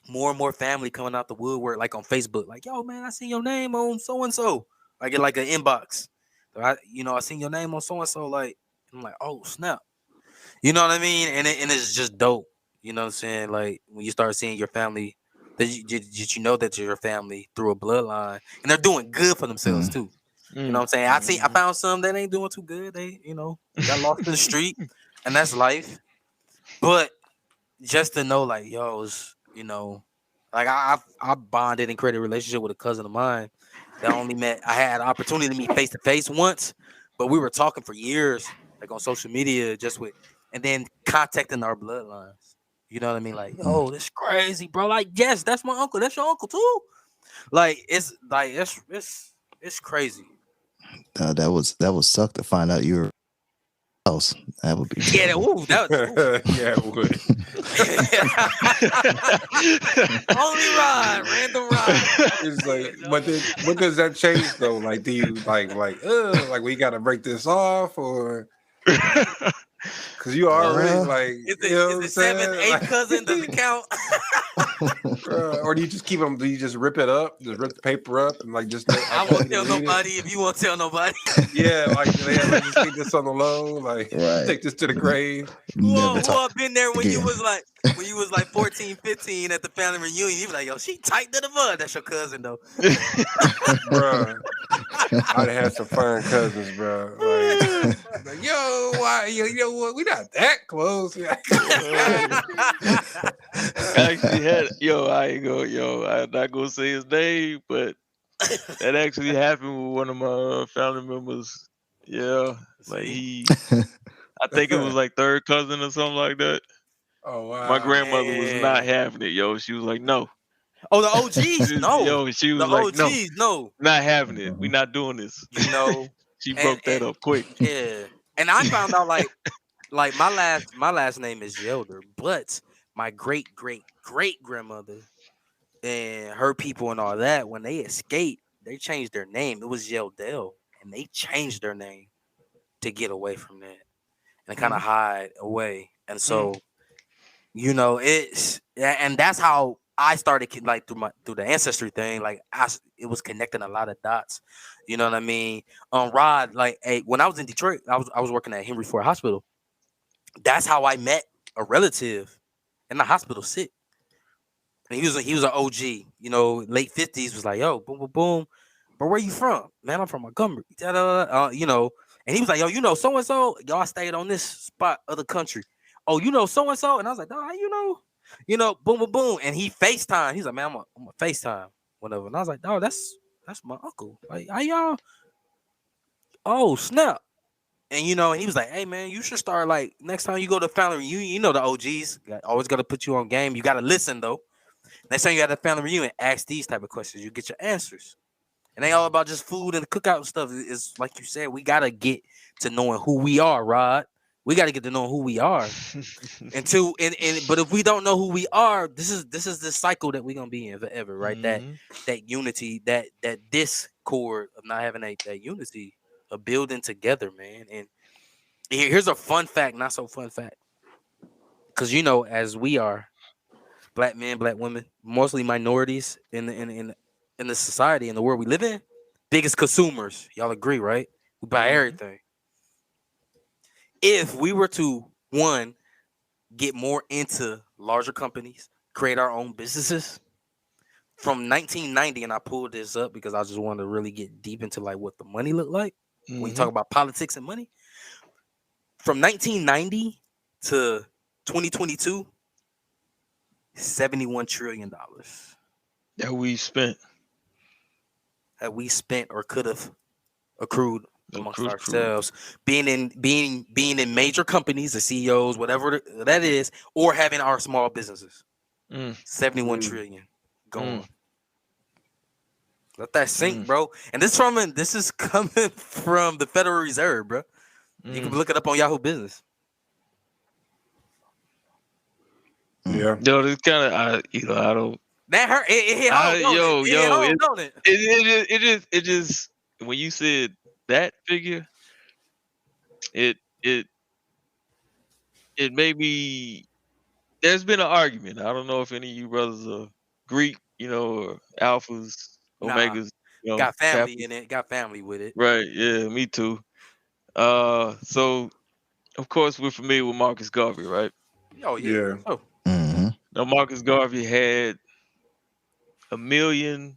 More and more family coming out the woodwork, like on Facebook. Like, yo, man, I seen your name on so and so. I get like an inbox. I seen your name on so and so. Like, I'm like, oh snap. You know what I mean? And it's just dope. You know what I'm saying? Like when you start seeing your family, that you know that you're your family through a bloodline, and they're doing good for themselves Mm. too. You know what Mm. I'm saying? I Mhm. found some that ain't doing too good. They got lost in the street, and that's life. But just to know, like, yo, like I bonded and created a relationship with a cousin of mine that I had an opportunity to meet face to face once, but we were talking for years, like on social media, and then contacting our bloodlines. You know what I mean? Like, oh, that's crazy, bro. Like, yes, that's my uncle. That's your uncle too. Like, it's crazy. That was suck to find out you were else. That would be Yeah, terrible. that was Yeah, it would. only ride, random ride. It's like, but then, what does that change though? Like, do you like we got to break this off, or because you already Well, like, Is you know what it I'm seventh, saying? eighth cousin? Does it count? Or do you just keep them? Do you just rip it up, just rip the paper up, and like just I act like won't you tell didn't read it? nobody if you won't tell nobody. Yeah, like yeah, let's just keep this on the low. Like Right. take this to the grave. Never Who talk all been there when you again. was like 14, 15 at the family reunion? You be like, yo, she tight to the mud. That's your cousin though. Bruh. I'd had some fine cousins, bro. Like, yo, why, you know what? We not that close. I actually had I ain't go I'm not gonna say his name, but that actually happened with one of my family members. Yeah, like I think it was like third cousin or something like that. Oh My wow. grandmother was not Man. having it, yo. She was like, no. Oh, the OGs, no. She The was like, no, OGs, no. not having it. We not doing this. You know, She and, broke that up quick. yeah. And I found out like my last name is Yelder, but my great great great grandmother and her people and all that, when they escaped, they changed their name. It was Yeldell, and they changed their name to get away from that and kind of hide away. And so, and that's how I started like through the ancestry thing. Like it was connecting a lot of dots. You know what I mean? Rod, like, hey, when I was in Detroit, I was working at Henry Ford Hospital. That's how I met a relative in the hospital sick. And he was an OG, late 50s, was like, yo, boom, boom, boom. But where you from? Man, I'm from Montgomery. And he was like, yo, so and so, y'all stayed on this spot of the country. Oh, so and so, and I was like, oh, how you know? Boom, boom, boom. And he FaceTime. He's like, man, I'm a FaceTime, whatever. And I was like, oh, that's my uncle. Like, how y'all? Oh, snap. And and he was like, "Hey man, you should start like next time you go to family reunion. You know the OGs always got to put you on game. You got to listen though. Next time you at a family reunion, ask these type of questions. You get your answers. It ain't all about just food and cookout and stuff. It's like you said, we gotta get to knowing who we are, Rod. We gotta get to know who we are. But if we don't know who we are, this is the cycle that we're gonna be in forever, right? That unity, that discord of not having that unity of building together, man. And here's a fun fact, not so fun fact. Because as we are black men, black women, mostly minorities in the society, in the world we live in, biggest consumers. Y'all agree, right? We buy everything. If we were to get more into larger companies, create our own businesses from 1990, and I pulled this up because I just wanted to really get deep into like what the money looked like when you talk about politics and money. From 1990 to 2022, $71 trillion that we spent or could have accrued amongst ourselves, being in major companies, the CEOs, whatever that is, or having our small businesses. 71 trillion going. Let that sink, bro. And this is coming from the Federal Reserve, bro. You can look it up on Yahoo Business. Yeah. Yo, this kind of I don't. That hurt. It hit home, don't it? It just when you said that figure, it made me. There's been an argument. I don't know if any of you brothers are Greek, or alphas, omegas, got family Kappas. in it. Got family with it. Right? Yeah, me too. So of course we're familiar with Marcus Garvey, right? Oh yeah. Oh. Now Marcus Garvey had 1 million.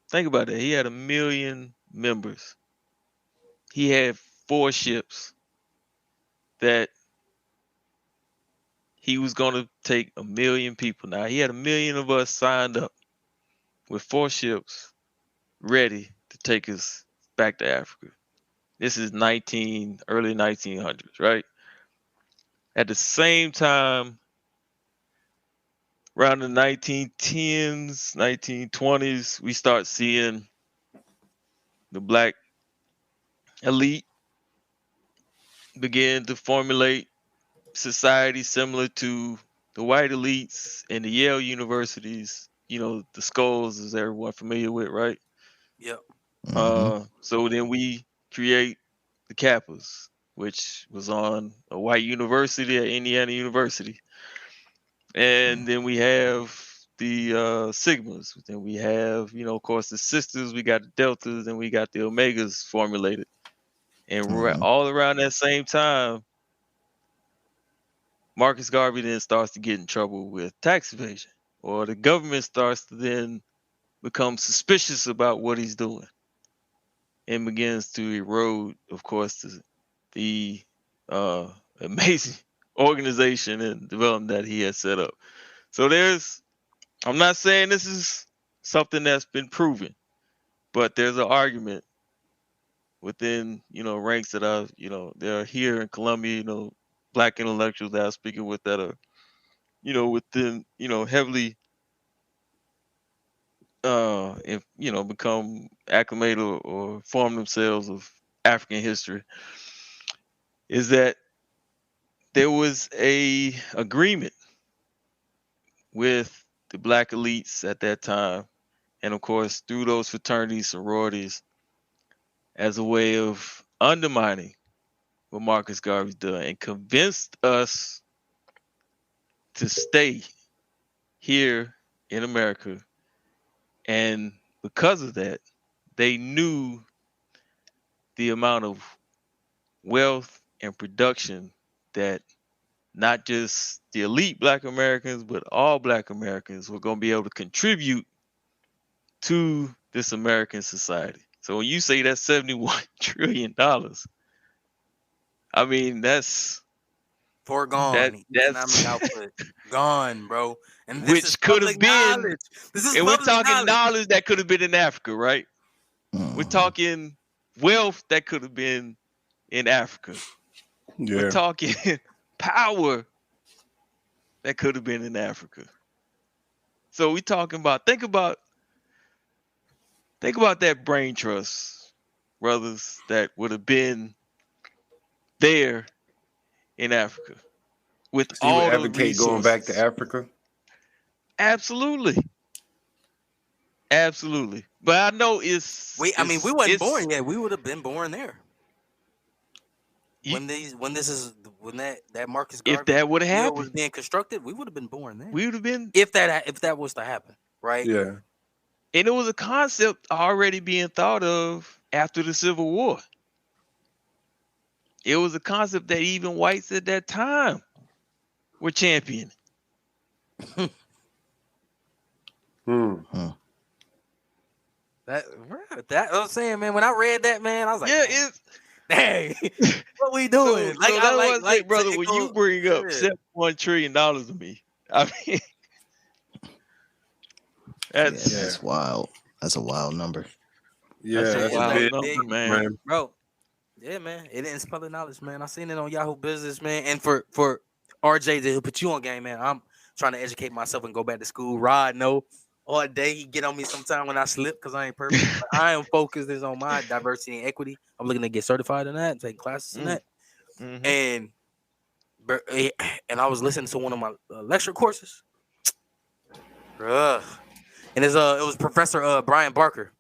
Think about that. He had 1 million members. He had 4 ships that he was going to take 1 million people. Now he had 1 million of us signed up with 4 ships ready to take us back to Africa. This is early 1900s, right? At the same time, around the 1910s, 1920s, we start seeing the black elite begin to formulate society similar to the white elites and the Yale universities, the skulls is everyone familiar with, right? Yep. So then we create the Kappas, which was on a white university at Indiana University. And then we have the Sigmas. Then we have, of course, the sisters, we got the Deltas, and we got the Omegas formulated. And all around that same time, Marcus Garvey then starts to get in trouble with tax evasion, or the government starts to then become suspicious about what he's doing and begins to erode, of course, the amazing organization and development that he has set up. So I'm not saying this is something that's been proven, but there's an argument within, ranks that there are here in Columbia, black intellectuals that I'm speaking with that are, within, heavily if become acclimated or form themselves of African history, is that there was a agreement with the black elites at that time, and of course through those fraternities, sororities, as a way of undermining what Marcus Garvey's done and convinced us to stay here in America. And because of that, they knew the amount of wealth and production that not just the elite black Americans, but all black Americans were going to be able to contribute to this American society. So when you say that's $71 trillion, I mean, that's foregone economic output gone, bro. And this is which could public have been knowledge. This is and we're public talking knowledge that could have been in Africa, right? We're talking wealth that could have been in Africa. Yeah. We're talking power that could have been in Africa. So we're talking about think about that brain trust, brothers, that would have been there in Africa with So you would all the advocate resources. going back to Africa? Absolutely. But I know we wasn't born yet. We would have been born there. When that Marcus Garvey if that would have deal happened was being constructed, we would have been born there. we would have been if that was to happen, right? Yeah. And it was a concept already being thought of after the Civil War. It was a concept that even whites at that time were championing. That I was saying, man. When I read that, man, I was like, yeah, hey, what we doing? Brother, when you bring up $71 trillion to me, I mean, that's wild. That's a wild number. Yeah, that's a wild number, man. Bro, yeah, man. It is public knowledge, man. I seen it on Yahoo Business, man. And for RJ to put you on game, man, I'm trying to educate myself and go back to school. Rod, no. All day he get on me sometime when I slip because I ain't perfect. But I am focused on my diversity and equity. I'm looking to get certified in that, take classes in that. And I was listening to one of my lecture courses. And it was Professor Brian Barker,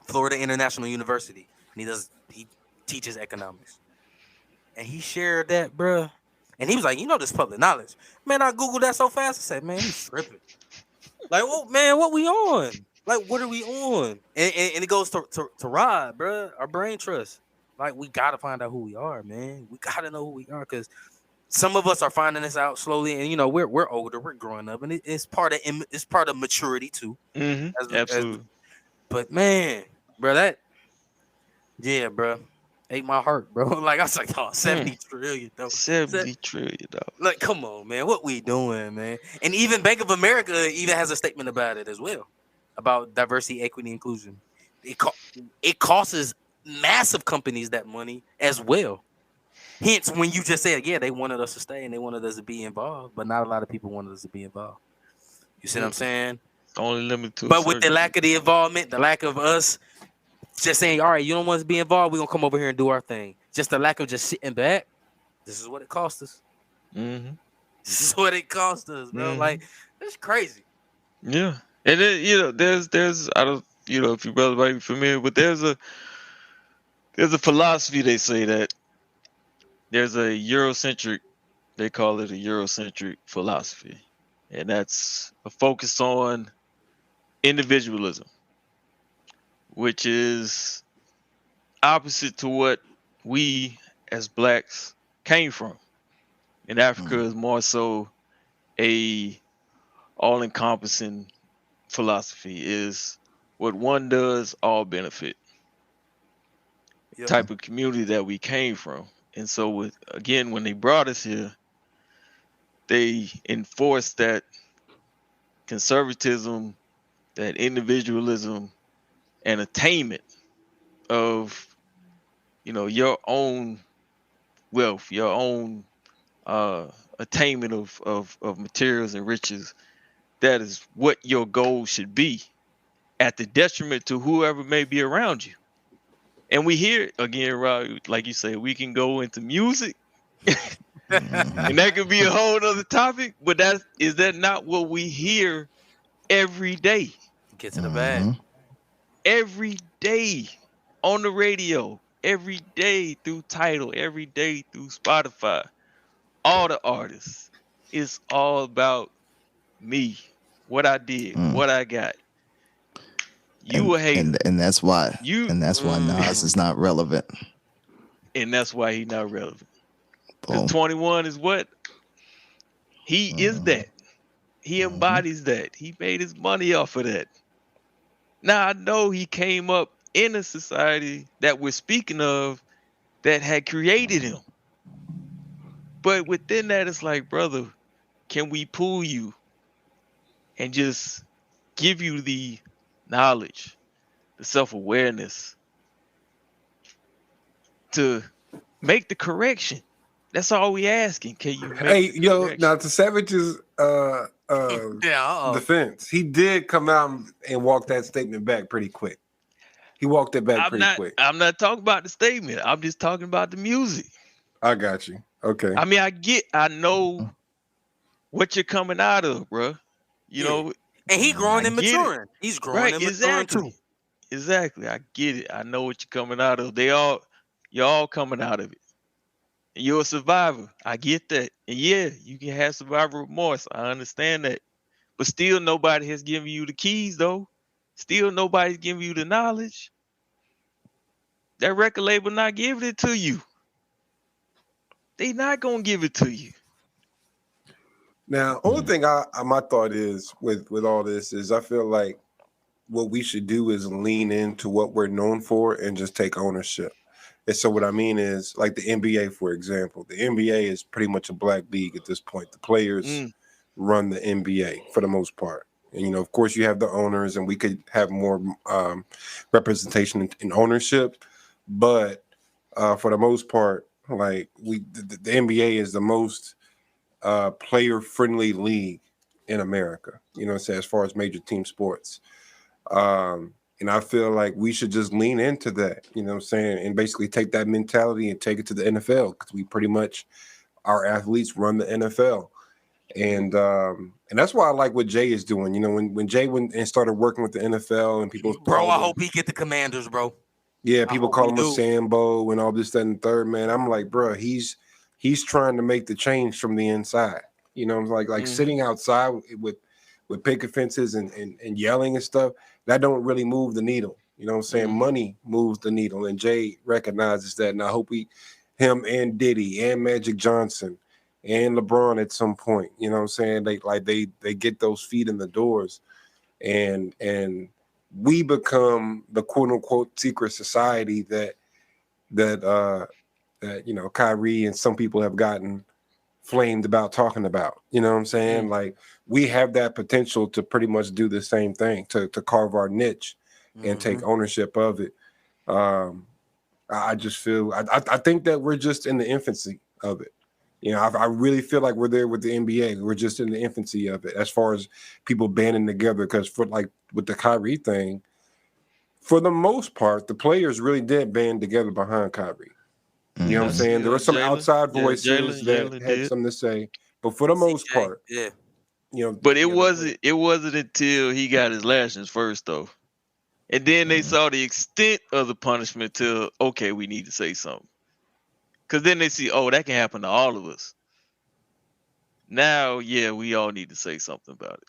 Florida International University, and he teaches economics. And he shared that, bruh. And he was like, this public knowledge. Man, I Googled that so fast. I said, man, he's tripping. Like, well, man, what we on? Like, what are we on? And it goes to Rod, bro. Our brain trust. Like, we gotta find out who we are, man. We gotta know who we are, because some of us are finding this out slowly, and we're older, we're growing up, and it's part of maturity too. Absolutely. But man, bro, bro, ate my heart, bro. Like I was like, 70 trillion, though. 70 trillion, though. Like, come on, man. What we doing, man? And even Bank of America even has a statement about it as well, about diversity, equity, inclusion. It costs massive companies that money as well. Hence, when you just said, yeah, they wanted us to stay and they wanted us to be involved, but not a lot of people wanted us to be involved. You see what I'm saying? It's only limited to a But with the certain. lack of the involvement, the lack of us just saying, all right, you don't want to be involved, we're gonna come over here and do our thing. Just the lack of just sitting back. This is what it cost us. Mm-hmm. This is what it cost us, bro. Mm-hmm. Like, that's crazy. Yeah, and then there's I don't if you brothers might be familiar, but there's a philosophy they say that there's a Eurocentric, they call it a Eurocentric philosophy, and that's a focus on individualism, which is opposite to what we as blacks came from. In Africa is more so a all-encompassing philosophy, is what one does, all benefit Yep. type of community that we came from. And so when they brought us here, they enforced that conservatism, that individualism, and attainment of your own wealth, your own attainment of materials and riches. That is what your goal should be, at the detriment to whoever may be around you. And we hear again, Rob, like you say, we can go into music, and that could be a whole other topic. But is that not what we hear every day? Get to the bag. Every day on the radio, every day through Tidal, every day through Spotify. All the artists, it's all about me, what I did, what I got. You a hater, and that's why you, Nas is not relevant. and that's why he's not relevant. Because Boom. 21 is what he is. That he embodies that. He made his money off of that. Now I know he came up in a society that we're speaking of that had created him, but within that, it's like, brother, can we pull you and just give you the knowledge, the self-awareness to make the correction? That's all we asking. Can you make the correction? Now to Savage's defense, he did come out and walk that statement back pretty quick. He walked it back pretty quick. I'm not talking about the statement. I'm just talking about the music. I got you. Okay. I mean, I know what you're coming out of, bro. You know, and he growing and maturing. He's growing and maturing too. Exactly. I get it. I know what you're coming out of. You're all coming out of it. And you're a survivor. I get that. And yeah, you can have survivor remorse. I understand that. But still, nobody has given you the keys, though. Still, nobody's giving you the knowledge. That record label not giving it to you. They not gonna give it to you. Now, only thing my thought is with all this is I feel like what we should do is lean into what we're known for and just take ownership. And so what I mean is, like the NBA, for example, the NBA is pretty much a black league at this point. The players run the NBA for the most part. And, of course, you have the owners, and we could have more representation in ownership. But for the most part, like the NBA is the most player-friendly league in America, as far as major team sports. And I feel like we should just lean into that, and basically take that mentality and take it to the NFL, because we pretty much, our athletes run the NFL. And that's why I like what Jay is doing. When Jay went and started working with the NFL and people, I hope he get the Commanders, bro. Yeah, people call him a Sambo and all this, that, and third, man. I'm like, bro, he's trying to make the change from the inside. Sitting outside with picket fences and yelling and stuff, that don't really move the needle. Money moves the needle, and Jay recognizes that. And I hope him and Diddy and Magic Johnson and LeBron at some point, they get those feet in the doors, and we become the quote unquote secret society that Kyrie and some people have gotten flamed about talking about. Like, we have that potential to pretty much do the same thing, to carve our niche and take ownership of it. I just feel I think that we're just in the infancy of it. I really feel like we're there with the NBA. We're just in the infancy of it as far as people banding together. Because for like with the Kyrie thing, for the most part, the players really did band together behind Kyrie. You know what I'm saying? There were some outside voices that had something to say, but for the most part, But it wasn't until he got his lashings first though. And then they saw the extent of the punishment till, okay, we need to say something. Because then they see, oh, that can happen to all of us. Now, yeah, we all need to say something about it.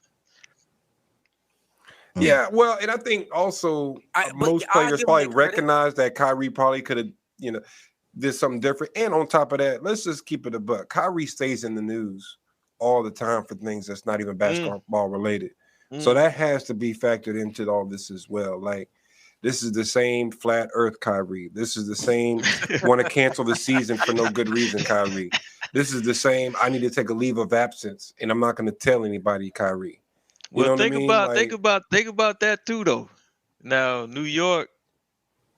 Yeah, well, and I think also most players probably recognize that Kyrie probably could have, did something different. And on top of that, let's just keep it a buck. Kyrie stays in the news all the time for things that's not even basketball related. So that has to be factored into all this as well. Like, this is the same flat earth Kyrie. This is the same want to cancel the season for no good reason Kyrie. This is the same I need to take a leave of absence and I'm not going to tell anybody Kyrie. You know what I mean? Think about that too though. Now, New York,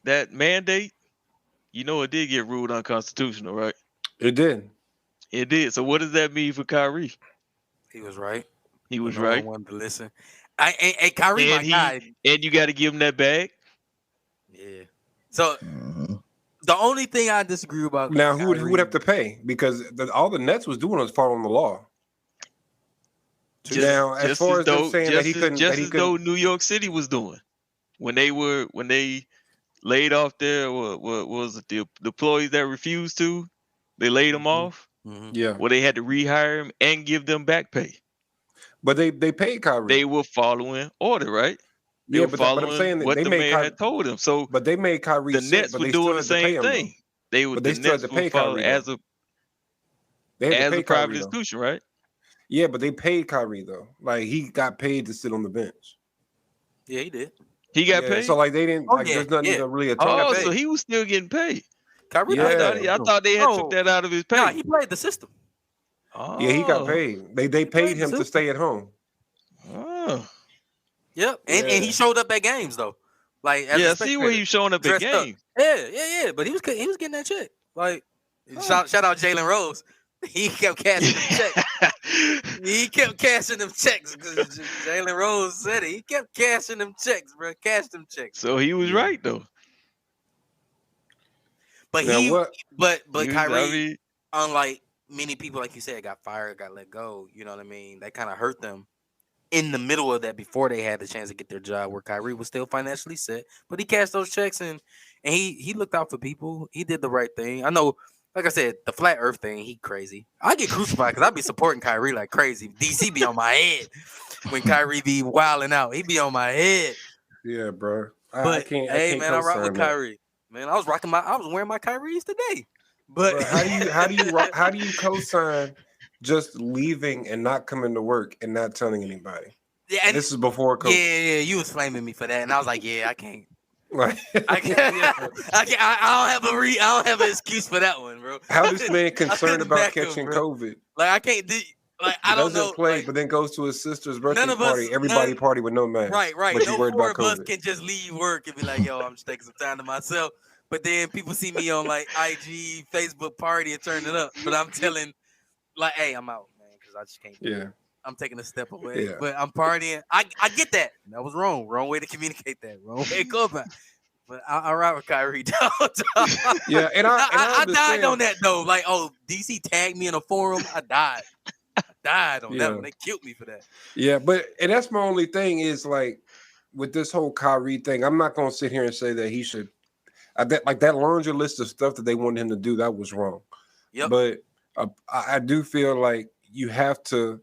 that mandate, it did get ruled unconstitutional, right? It did. It did. So what does that mean for Kyrie? He was right. He was right. Wanted to listen. Kyrie, my guy. And you got to give him that bag. Yeah. So the only thing I disagree about now, who would have to pay? Because all the Nets was doing was following the law. Now, as far as them saying that he couldn't, as though New York City was doing when they laid off their what was it, the employees that refused to, they laid them off. Yeah. Well, they had to rehire him and give them back pay. But they paid Kyrie. They were following order, right? They were following I'm saying what the mayor had told them. So, but they made Kyrie. The Nets were doing the same thing. They still had to pay Kyrie as a private institution, right? Yeah, but they paid Kyrie though. Like he got paid to sit on the bench. Yeah, he did. He got paid. So like they didn't. There's nothing to really. So he was still getting paid. Kyrie, I thought they had took that out of his pay. No, he played the system. Oh. Yeah, he got paid. They paid him to stay at home. Oh. Yep, and he showed up at games though. Like see where he was showing up at games. Yeah. But he was getting that check. Like shout out Jalen Rose. He kept cashing them checks. He kept cashing them checks because Jalen Rose said it. He kept cashing them checks, bro. Cash them checks. So he was right though. But Kyrie, unlike many people, like you said, got fired, got let go. You know what I mean? That kind of hurt them in the middle of that before they had the chance to get their job. Where Kyrie was still financially set, but he cashed those checks and he looked out for people. He did the right thing. I know. Like I said, the flat earth thing, he crazy. I get crucified because I be supporting Kyrie like crazy. DC be on my head when Kyrie be wilding out. He be on my head. Yeah, bro. I rock with Kyrie. Man, I was wearing my Kyries today. But bro, how do you co-sign just leaving and not coming to work and not telling anybody? Yeah, and this is before COVID. Yeah, you was flaming me for that, and I was like, yeah, I can't. I don't have an excuse for that one, bro. How this man concerned about catching COVID? Like I can't do. Like I don't know. Play, like, but then goes to his sister's birthday party. Everybody party with no mask. Right. But no four of us can just leave work and be like, "Yo, I'm just taking some time to myself." But then people see me on like IG, Facebook party and turn it up. But I'm telling, like, "Hey, I'm out, man, because I just can't." Yeah. I'm taking a step away, but I'm partying. I get that. That was wrong. Wrong way to communicate that. Wrong way to go about it. But I ride with Kyrie. Yeah, and I died on that though. Like, DC tagged me in a forum. I died on that one. They killed me for that. Yeah, and that's my only thing is like with this whole Kyrie thing. I'm not gonna sit here and say that he should. That laundry list of stuff that they wanted him to do, that was wrong. Yep. But I do feel like you have to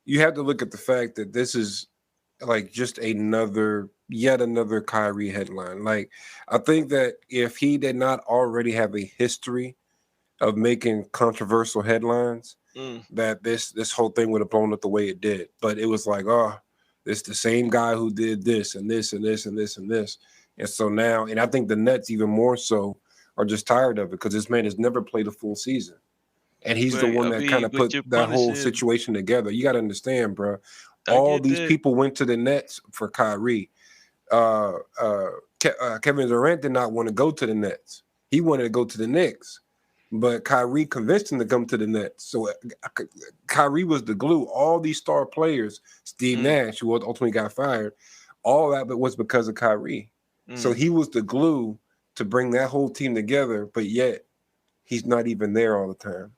look at the fact that this is like just yet another Kyrie headline. Like, I think that if he did not already have a history of making controversial headlines, that this whole thing would have blown up the way it did. But it was like, it's the same guy who did this and this and this and this and this. And so now, and I think the Nets even more so are just tired of it because this man has never played a full season. And he's the one that kind of put that whole situation together. You got to understand, bro. All these people went to the Nets for Kyrie. Kevin Durant did not want to go to the Nets. He wanted to go to the Knicks. but Kyrie convinced him to come to the Nets. So Kyrie was the glue. All these star players, Steve Nash, who ultimately got fired, all that was because of Kyrie. So he was the glue to bring that whole team together, but yet he's not even there all the time.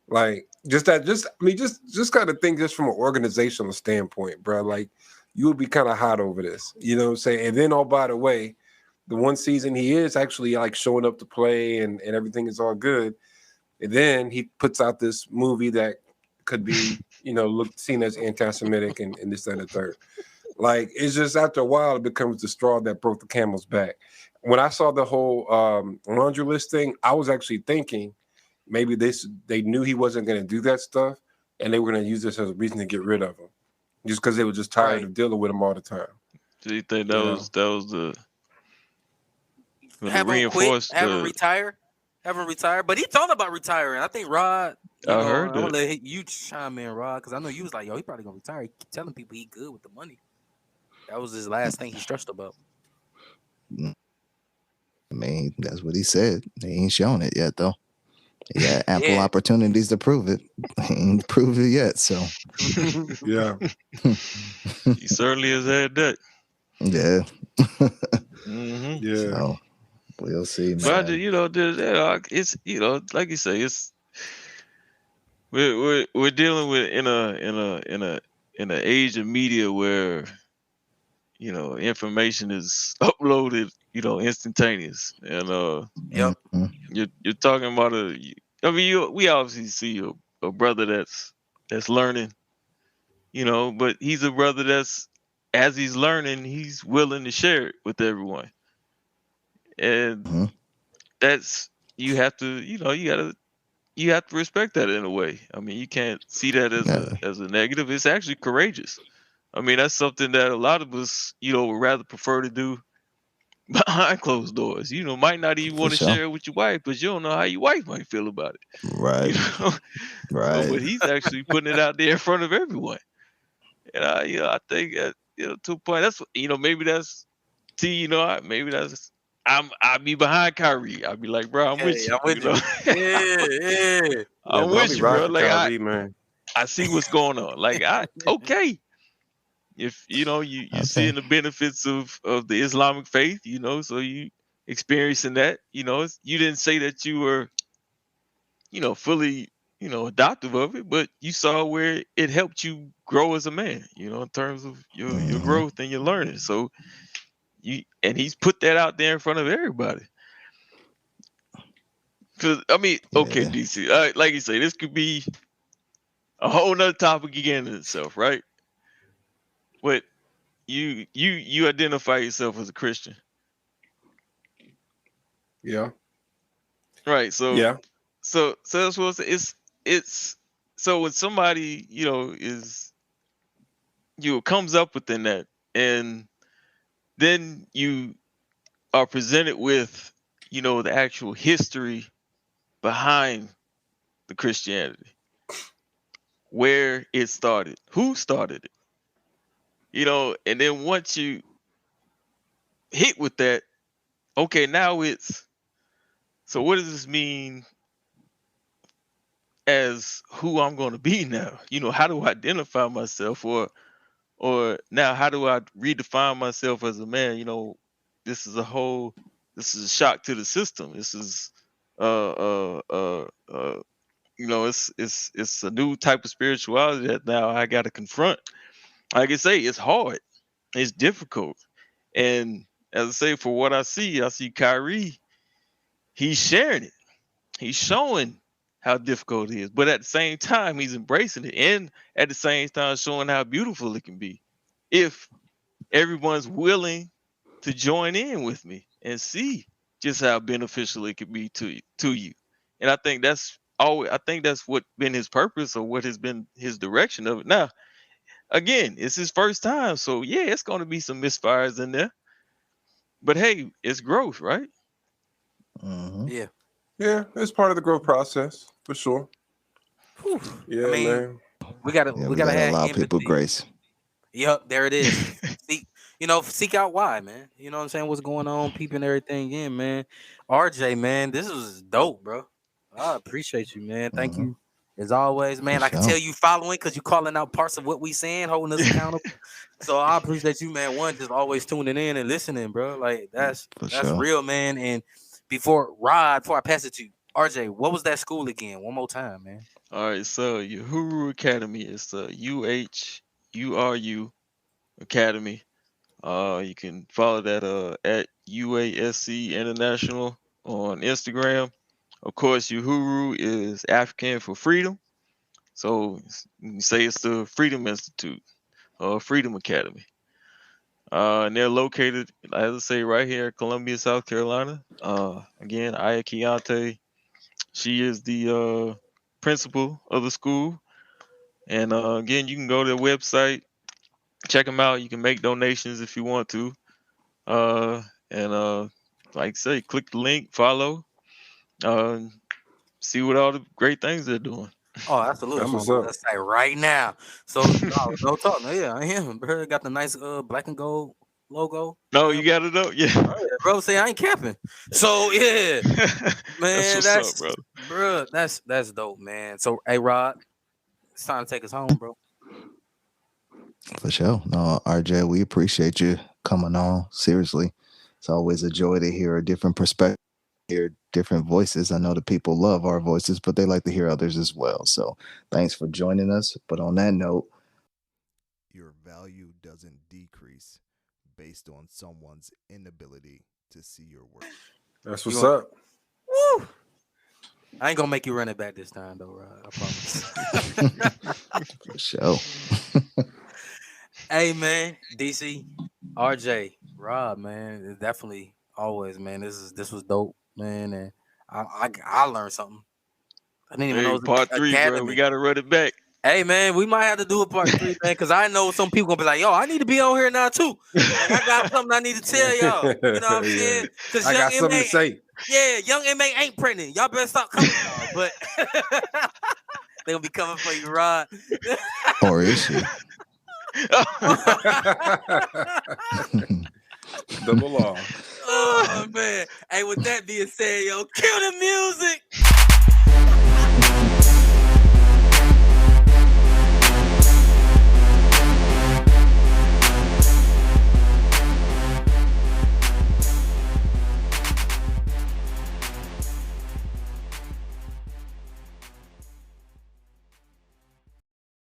Like just kind of think just from an organizational standpoint, bro. Like you would be kind of hot over this, you know what I'm saying? And then, oh, by the way, the one season he is actually like showing up to play and everything is all good. And then he puts out this movie that could be, seen as anti-Semitic and this, that, and the third. Like it's just after a while it becomes the straw that broke the camel's back. When I saw the whole laundry list thing, I was actually thinking maybe they knew he wasn't going to do that stuff, and they were going to use this as a reason to get rid of him, just because they were just tired of dealing with him all the time. Do you think that was the have him quit, have him retire? Have him retire, but he thought about retiring. I think Rod. I heard I'm that. gonna let you chime in, Rod, because I know you was like, "Yo, he probably gonna retire." He keep telling people he good with the money. That was his last thing he stressed about. I mean, that's what he said. He ain't shown it yet, though. He had ample opportunities to prove it. He ain't proved it yet, so. Yeah. He certainly has had that. Yeah. Yeah. So, we'll see, man. But it's like you say, it's we're dealing with in an age of media where information is uploaded instantaneous, and you're talking about we obviously see a brother that's learning, but he's a brother that's, as he's learning, he's willing to share it with everyone, and that's you have to respect that in a way. I mean, you can't see that as a negative. It's actually courageous. I mean, that's something that a lot of us, would rather prefer to do behind closed doors. Might not even want to share it with your wife, but you don't know how your wife might feel about it. Right. Right. So, but he's actually putting it out there in front of everyone. And I think to a point, that's maybe that's maybe that's I'd be behind Kyrie. I'd be like, bro, I'm with you. I'm with you. Yeah. I'm with you, bro. Like Kyrie, man. I see what's going on. Like okay. If you're seeing the benefits of the Islamic faith, so you experiencing that, you didn't say that you were, fully, adoptive of it, but you saw where it helped you grow as a man, in terms of your growth and your learning. So and he's put that out there in front of everybody. Cause I mean, okay, DC, like you say, this could be a whole nother topic again in itself, right? But you identify yourself as a Christian. Yeah. Right. So yeah. So that's what it's so when somebody, comes up within that, and then you are presented with, the actual history behind the Christianity, where it started, who started it, and then once you hit with that, okay, now so what does this mean as who I'm going to be now? How do I identify myself, or now how do I redefine myself as a man? This is a shock to the system. This is it's a new type of spirituality that now I got to confront. Like I say, it's hard, it's difficult, and as I say, for what I see Kyrie, he's sharing it. He's showing how difficult it is, but at the same time, he's embracing it, and at the same time, showing how beautiful it can be if everyone's willing to join in with me and see just how beneficial it could be to you. And I think that's what been his purpose, or what has been his direction of it. Now, again, it's his first time, so yeah, it's going to be some misfires in there. But hey, it's growth, right? Yeah. Yeah, it's part of the growth process for sure. Whew. Yeah, I mean, man. we gotta have allow empathy. people grace. Yep, there it is. Seek out why, man. You know what I'm saying? What's going on, peeping everything in, man. RJ, man, this was dope, bro. I appreciate you, man. Thank Mhm. you. As always, man. For I can sure. tell you following because you calling out parts of what we saying, holding us accountable. So I appreciate you, man. One, just always tuning in and listening, bro. Like that's For that's sure. real, man. And before I pass it to you, RJ, what was that school again? One more time, man. All right, so Uhuru Academy is the UHURU Academy. You can follow that at UASC International on Instagram. Of course, Uhuru is African for freedom, so you can say it's the Freedom Institute or Freedom Academy. And they're located, as I say, right here in Columbia, South Carolina. Again, Aya Kiante, she is the principal of the school. And again, you can go to their website, check them out. You can make donations if you want to. And like I say, click the link, follow, uh, see what all the great things they're doing. Oh, absolutely. That's I'm on what's the up. website right now. So no talk. No, yeah, I am. Bro, got the nice black and gold logo. No, you got to know, yeah. Oh, yeah, bro, say I ain't capping. So yeah, That's man, what's up, bro. that's dope, man. So hey Rod, it's time to take us home, bro. For sure. No, RJ, we appreciate you coming on. Seriously. It's always a joy to hear a different perspective, hear different voices. I know the people love our voices, but they like to hear others as well. So thanks for joining us. But on that note, your value doesn't decrease based on someone's inability to see your work. That's You what's gonna, up. woo! I ain't gonna make you run it back this time, though, Rod. I promise. For sure. Hey, man, DC, RJ, Rod, man, it's definitely always, man. This was dope, man, and I learned something. I didn't even know Hey, it was part an 3, bro. We academy. got to run it back. Hey, man, we might have to do a part 3, man, because I know some people gonna be like, "Yo, I need to be on here now too." Like, I got something I need to tell y'all. You know what I'm Yeah. saying? Because I young got something MA, to say. yeah, young MA ain't pregnant. Y'all better stop coming, y'all. But they gonna be coming for you, Rod. Or is she? Double law. Oh man! Hey, with that being said, yo, kill the music.